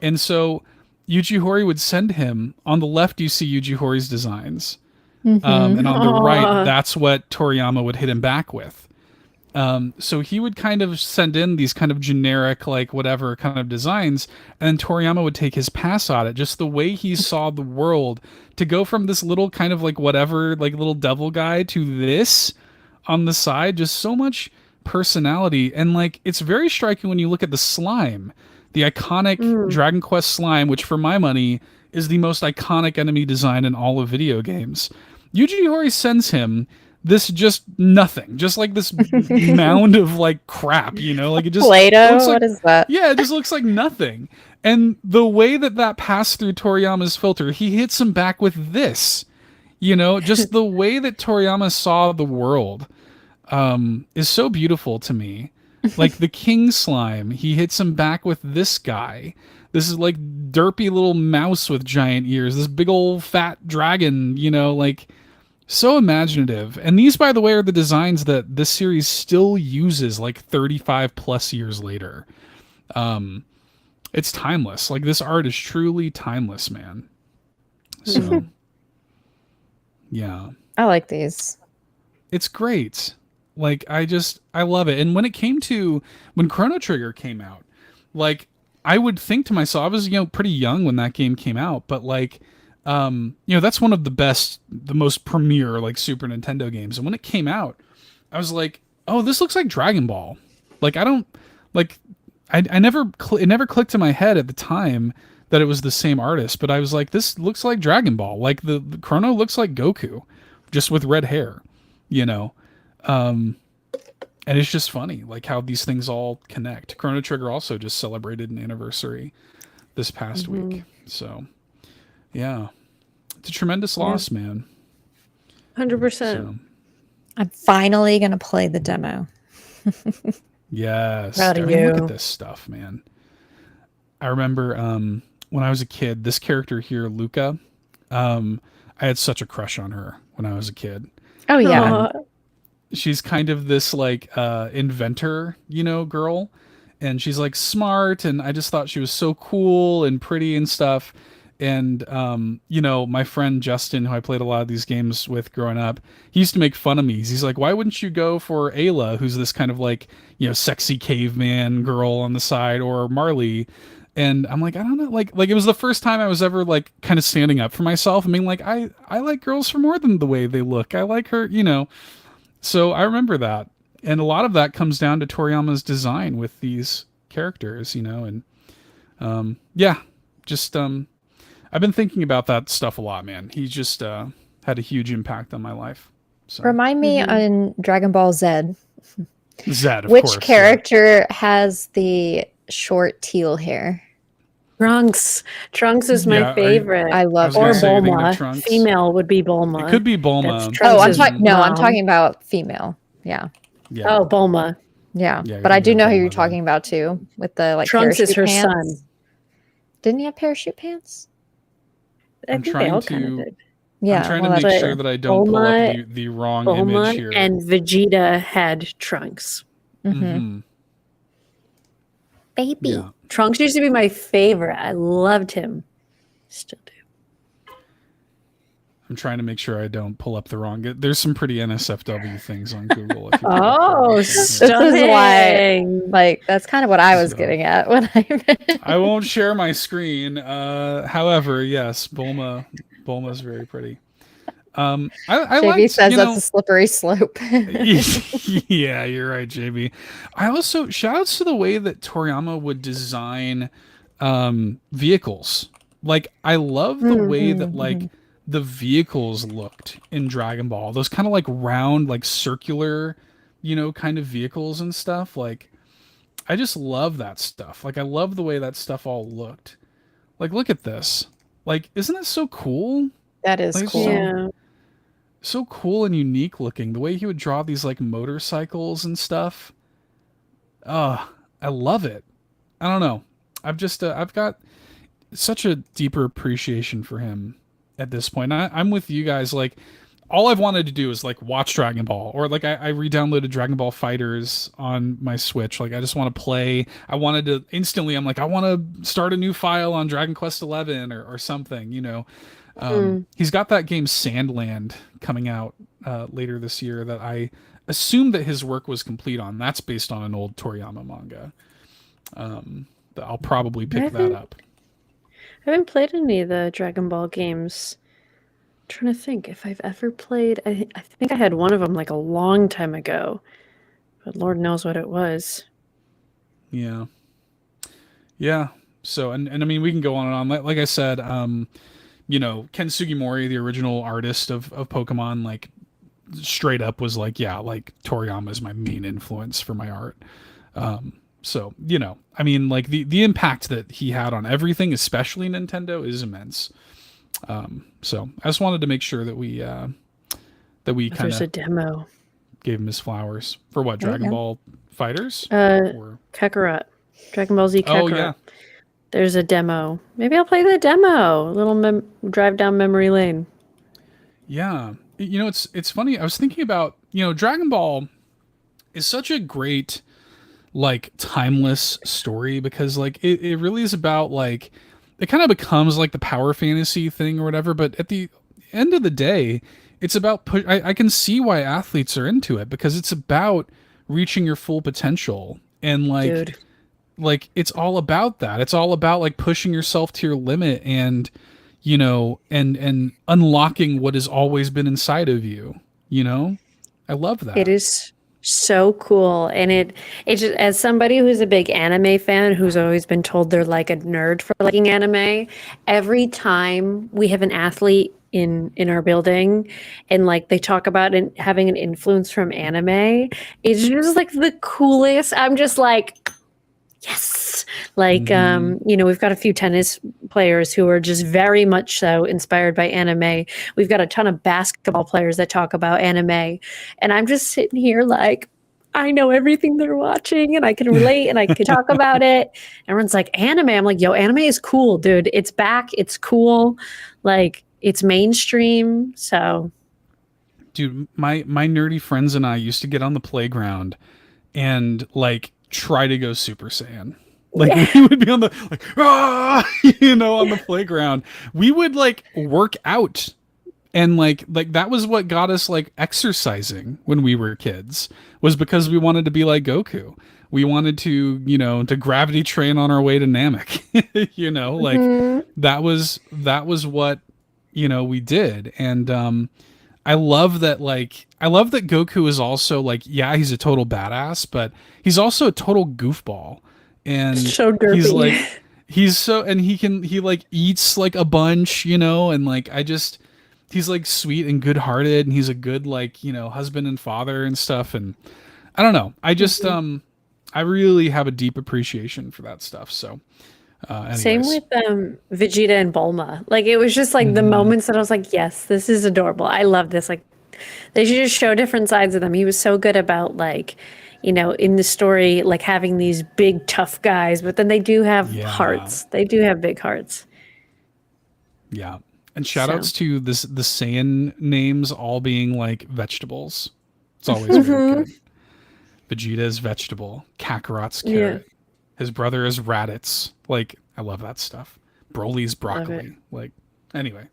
And so Yuji Horii would send him, on the left you see Yuji Horii's designs, and on the right that's what Toriyama would hit him back with. So he would kind of send in these kind of generic, like whatever kind of designs, and then Toriyama would take his pass on it, just the way he saw the world, to go from this little kind of like whatever, like little devil guy to this on the side, just so much personality. And like it's very striking when you look at the slime, the iconic Dragon Quest slime, which for my money is the most iconic enemy design in all of video games. Yuji Horii sends him this just nothing, just like this mound of like crap, like it just Play-Doh? Like, what is that? Yeah, it just looks like nothing. And the way that passed through Toriyama's filter, he hits him back with this, just the way that Toriyama saw the world is so beautiful to me. Like the king slime, he hits him back with this guy. This is like derpy little mouse with giant ears. This big old fat dragon, like so imaginative. And these, by the way, are the designs that this series still uses like 35 plus years later. It's timeless. Like this art is truly timeless, man. So yeah. I like these. It's great. Like I love it. And when Chrono Trigger came out, like I would think to myself, I was, pretty young when that game came out, but like, that's one of the most premier like Super Nintendo games. And when it came out, I was like, oh, this looks like Dragon Ball. Like it never clicked in my head at the time that it was the same artist, but I was like, this looks like Dragon Ball. Like the Chrono looks like Goku, just with red hair, and it's just funny, like how these things all connect. Chrono Trigger also just celebrated an anniversary this past week. So, yeah, it's a tremendous loss, man. 100%. So, I'm finally going to play the demo. yes. Proud of Look you. at this stuff, man. I remember when I was a kid, this character here, Luca, I had such a crush on her when I was a kid. Oh, yeah. She's kind of this like inventor, girl, and she's like smart, and I just thought she was so cool and pretty and stuff. And my friend Justin, who I played a lot of these games with growing up, he used to make fun of me. He's like, why wouldn't you go for Ayla, who's this kind of like, sexy caveman girl on the side, or Marley? And I'm like, I don't know, like it was the first time I was ever like kind of standing up for myself. I mean, like I like girls for more than the way they look. I like her, So I remember that. And a lot of that comes down to Toriyama's design with these characters, and I've been thinking about that stuff a lot, man. He just had a huge impact on my life. So. Remind me on Dragon Ball Z. Zed, of Which course. character has the short teal hair? Trunks. Trunks is my favorite. I love or gonna say, you're thinking of Bulma. Trunks. Female would be Bulma. It could be Bulma. That's Oh, I'm Trunks' talking. No, I'm mom. talking about female. Yeah, Yeah. Oh, Bulma. yeah. Yeah, But I do know who Bulma, you're then. talking about too, with the like Trunks is parachute her pants. son. Didn't he have parachute pants? I I'm think they all trying kind of to- did. Yeah, I'm trying well, to make that's sure fair. that I don't pull up Bulma- the wrong image here. Bulma and Vegeta had Trunks. Mhm. Mhm. Baby. Yeah. Trunks used to be my favorite. I loved him. Still do. I'm trying to make sure I don't pull up the wrong. There's some pretty NSFW things on Google. If you pull up the Oh, wrong thing. This is why, stunning. like, that's kind of what I was So- getting at when I. I won't share my screen. However, yes, Bulma's very pretty. I JB liked, says you that's know, a slippery slope. yeah, you're right, JB. I also shoutouts to the way that Toriyama would design vehicles. Like I love the way that like the vehicles looked in Dragon Ball. Those kind of like round, like circular, kind of vehicles and stuff. Like I just love that stuff. Like I love the way that stuff all looked. Like look at this. Like isn't that so cool? That is Like, cool. Yeah. So cool and unique looking. The way he would draw these like motorcycles and stuff. I love it. I don't know. I've got such a deeper appreciation for him at this point. I'm with you guys. Like, all I've wanted to do is like watch Dragon Ball, or like I re-downloaded Dragon Ball Fighters on my Switch. Like, I just want to play. I wanted to instantly. I'm like, I want to start a new file on Dragon Quest 11 or something. You know, he's got that game Sandland coming out later this year that I assumed that his work was complete on. That's based on an old Toriyama manga. I'll probably pick that up. I haven't played any of the Dragon Ball games. I'm trying to think if I've ever played. I think I had one of them like a long time ago, but Lord knows what it was. Yeah. Yeah. So, and I mean, we can go on and on. Like I said, you know, Ken Sugimori, the original artist of Pokemon, like straight up was like, yeah, like Toriyama is my main influence for my art. So, you know, I mean, like the impact that he had on everything, especially Nintendo, is immense. So I just wanted to make sure that we kind There's a of demo. gave him his flowers for what, Dragon Ball Fighters? Or... Kakarot. Dragon Ball Z Kakarot. Oh, yeah. There's a demo. Maybe I'll play the demo. A little drive down memory lane. Yeah. You know, it's funny. I was thinking about, you know, Dragon Ball is such a great, like, timeless story because, like, it really is about, like, it kind of becomes, like, the power fantasy thing or whatever, but at the end of the day, it's about, I can see why athletes are into it because it's about reaching your full potential and, like... Dude. Like, it's all about that. It's all about, like, pushing yourself to your limit and, you know, and unlocking what has always been inside of you, you know? I love that. It is so cool. And it just, as somebody who's a big anime fan, who's always been told they're like a nerd for liking anime, every time we have an athlete in our building and like they talk about having an influence from anime, it's just like the coolest. I'm just like... Yes. Like, you know, we've got a few tennis players who are just very much so inspired by anime. We've got a ton of basketball players that talk about anime. And I'm just sitting here like, I know everything they're watching and I can relate and I can talk about it. Everyone's like, anime. I'm like, yo, anime is cool, dude. It's back. It's cool. Like, it's mainstream. So. Dude, my nerdy friends and I used to get on the playground and, like, try to go Super Saiyan. Like, we would be on the, like, you know, on the playground. We would, like, work out. And, like that was what got us, like, exercising when we were kids, was because we wanted to be like Goku. We wanted to, you know, to gravity train on our way to Namek. You know, like, that was what, you know, we did. And, I love that Goku is also, like, yeah, he's a total badass, but he's also a total goofball. And so derpy. He's like, he like eats like a bunch, you know, and like, he's like sweet and good hearted and he's a good, like, you know, husband and father and stuff. And I don't know. I just, I really have a deep appreciation for that stuff. So, anyways. Same with Vegeta and Bulma. Like, it was just like the moments that I was like, yes, this is adorable. I love this. Like, they should just show different sides of them. He was so good about, like, you know, in the story, like having these big tough guys, but then they do have hearts. They do have big hearts. Yeah. And shout outs to the Saiyan names all being like vegetables. It's always very good. Vegeta's vegetable. Kakarot's carrot. His brother is Raditz. Like, I love that stuff. Broly's broccoli. Like, anyway.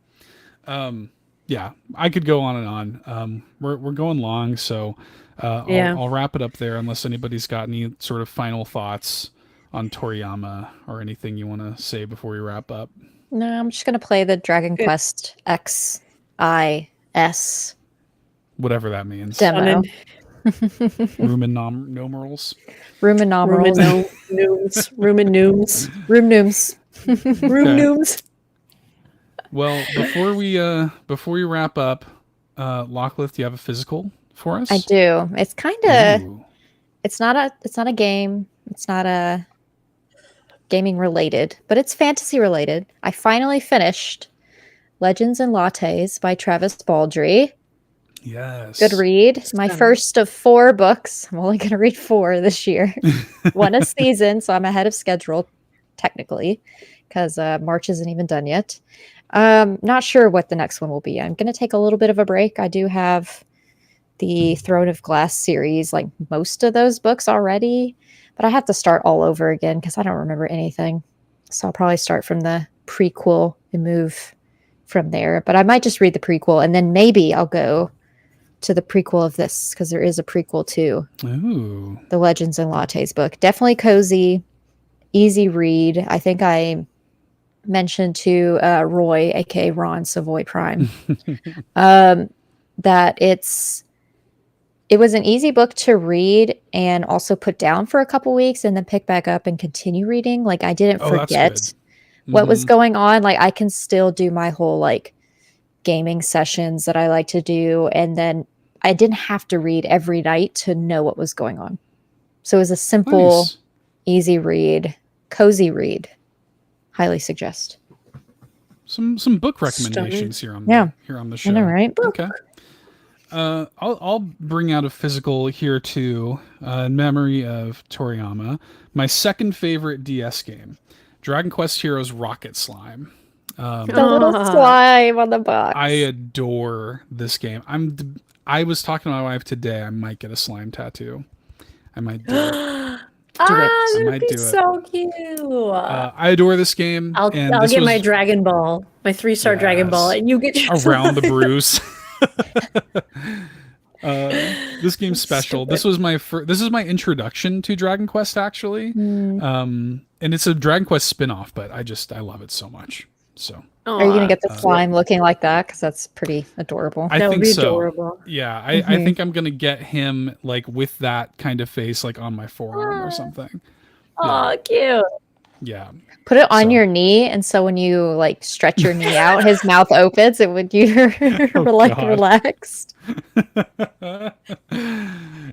Yeah, I could go on and on. We're going long, so I'll wrap it up there unless anybody's got any sort of final thoughts on Toriyama or anything you want to say before we wrap up. No, I'm just going to play the Dragon Quest XIS. Whatever that means. Demo. Rumonomers. Ruminooms. Room Nooms. Well, before we wrap up, Locklith, do you have a physical for us? I do. It's kind of, it's not a game. It's not a gaming related, but it's fantasy related. I finally finished Legends and Lattes by Travis Baldree. Yes. Good read. My first of 4 books. I'm only going to read 4 this year. One a season, so I'm ahead of schedule, technically, because March isn't even done yet. Not sure what the next one will be. I'm going to take a little bit of a break. I do have the Throne of Glass series, like most of those books already, but I have to start all over again because I don't remember anything. So I'll probably start from the prequel and move from there. But I might just read the prequel, and then maybe I'll go to the prequel of this, because there is a prequel to the Legends and Lattes book. Definitely cozy, easy read. I think I mentioned to Roy, aka Ron Savoy Prime, that it was an easy book to read and also put down for a couple weeks and then pick back up and continue reading. Like, I didn't forget what was going on. Like, I can still do my whole like gaming sessions that I like to do, and then I didn't have to read every night to know what was going on. So it was a simple, easy read, cozy read. Highly suggest. Some book recommendations here on the show. I know, right? Okay. I'll bring out a physical here too, in memory of Toriyama. My second favorite DS game, Dragon Quest Heroes Rocket Slime. The little slime on the box. I adore this game. I was talking to my wife today. I might get a slime tattoo. I might do it. That'd be so cute. I adore this game. I'll get my Dragon Ball, my 3-star Dragon Ball, and you get your around the bruise. This game's special. This was this is my introduction to Dragon Quest, actually. And it's a Dragon Quest spin-off, but I love it so much. So are you gonna get the slime looking like that? Because that's pretty adorable. I think so. Adorable. Yeah, I think I'm gonna get him like with that kind of face, like on my forearm or something. Oh, cute. Yeah. Put it on your knee, and so when you like stretch your knee out, his mouth opens. It would you're relaxed.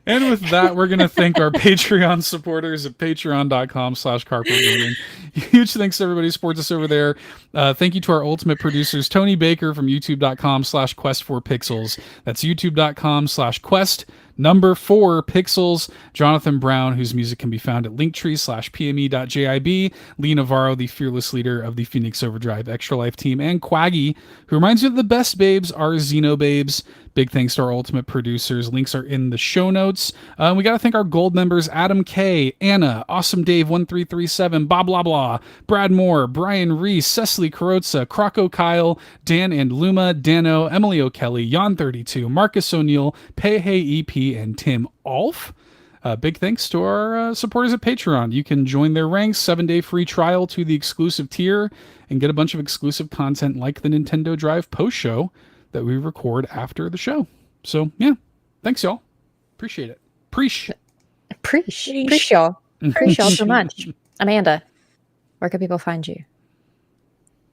And with that, we're going to thank our Patreon supporters at patreon.com/carpool. Huge thanks to everybody who supports us over there. Thank you to our ultimate producers, Tony Baker from youtube.com/quest4pixels. That's youtube.com/quest4pixels. Jonathan Brown, whose music can be found at linktree/pme.jib. Lee Navarro, the fearless leader of the Phoenix Overdrive Extra Life team. And Quaggy, who reminds you that the best babes are Xenobabes. Big thanks to our ultimate producers. Links are in the show notes. We got to thank our gold members, Adam K, Anna, Awesome Dave 1337, BobLoblaw, Brad Moore, Brian Reese, Cecily Carrozza, CrocoKyle, Dan and Luma, Dannohh, Emily O'Kelly, Jan32, Marcus O'Neill, Peje EP, and Tim Aulph. Big thanks to our supporters at Patreon. You can join their ranks, 7-day free trial to the exclusive tier, and get a bunch of exclusive content like the Nintendo Drive post show that we record after the show. So yeah, thanks y'all. Appreciate it. Preach y'all. Preach y'all so much. Amanda, where can people find you?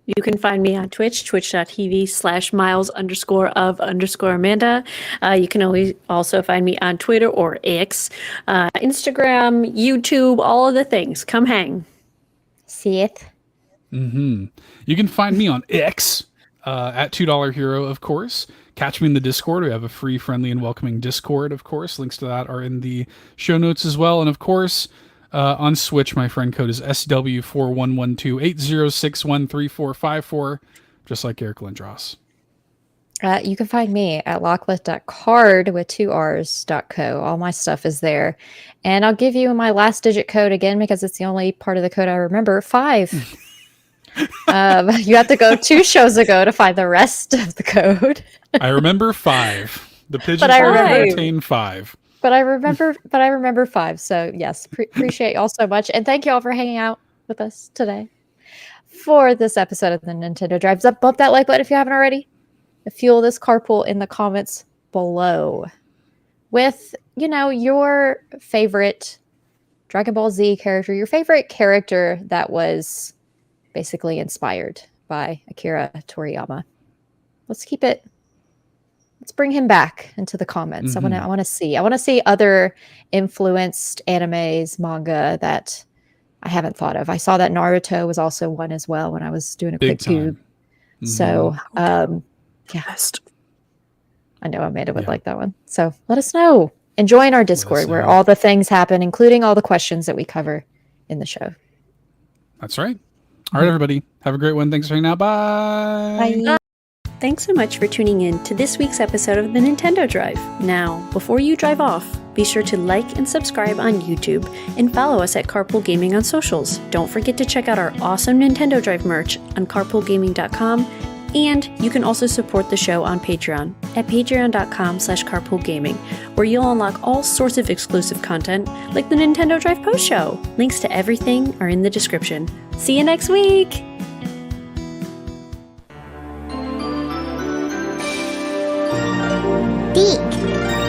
You can find me on Twitch, twitch.tv/miles_of_Amanda. You can always also find me on Twitter or X, Instagram, YouTube, all of the things. Come hang. See it. You can find me on X at $2 Hero, of course. Catch me in the Discord. We have a free, friendly, and welcoming Discord, of course. Links to that are in the show notes as well. And of course, on Switch, my friend code is SW411280613454, just like Eric Lindros. You can find me at locklet.card with 2 R's.co. All my stuff is there. And I'll give you my last digit code again because it's the only part of the code I remember. 5. You have to go 2 shows ago to find the rest of the code. I remember 5. The pigeon But I retain 5. But I remember 5. So yes, appreciate y'all so much. And thank y'all for hanging out with us today for this episode of the Nintendo Drive. Bump that like button if you haven't already. Fuel this carpool in the comments below with, your favorite Dragon Ball Z character, your favorite character that was basically inspired by Akira Toriyama. Let's keep it let's bring him back into the comments. Mhm. I want to see other influenced animes, manga that I haven't thought of. I saw that Naruto was also one as well when I was doing a Big quick tube. time. So, yeah, Best. I know Amanda would Yeah. like that one. So let us know. And join our Discord where know. all the things happen, including all the questions that we cover in the show. That's right. All right, everybody. Have a great one. Thanks for hanging out. Bye. Bye. Thanks so much for tuning in to this week's episode of the Nintendo Drive. Now, before you drive off, be sure to like and subscribe on YouTube and follow us at Carpool Gaming on socials. Don't forget to check out our awesome Nintendo Drive merch on carpoolgaming.com, and you can also support the show on Patreon at patreon.com/carpoolgaming, where you'll unlock all sorts of exclusive content like the Nintendo Drive post show. Links to everything are in the description. See you next week! Beak.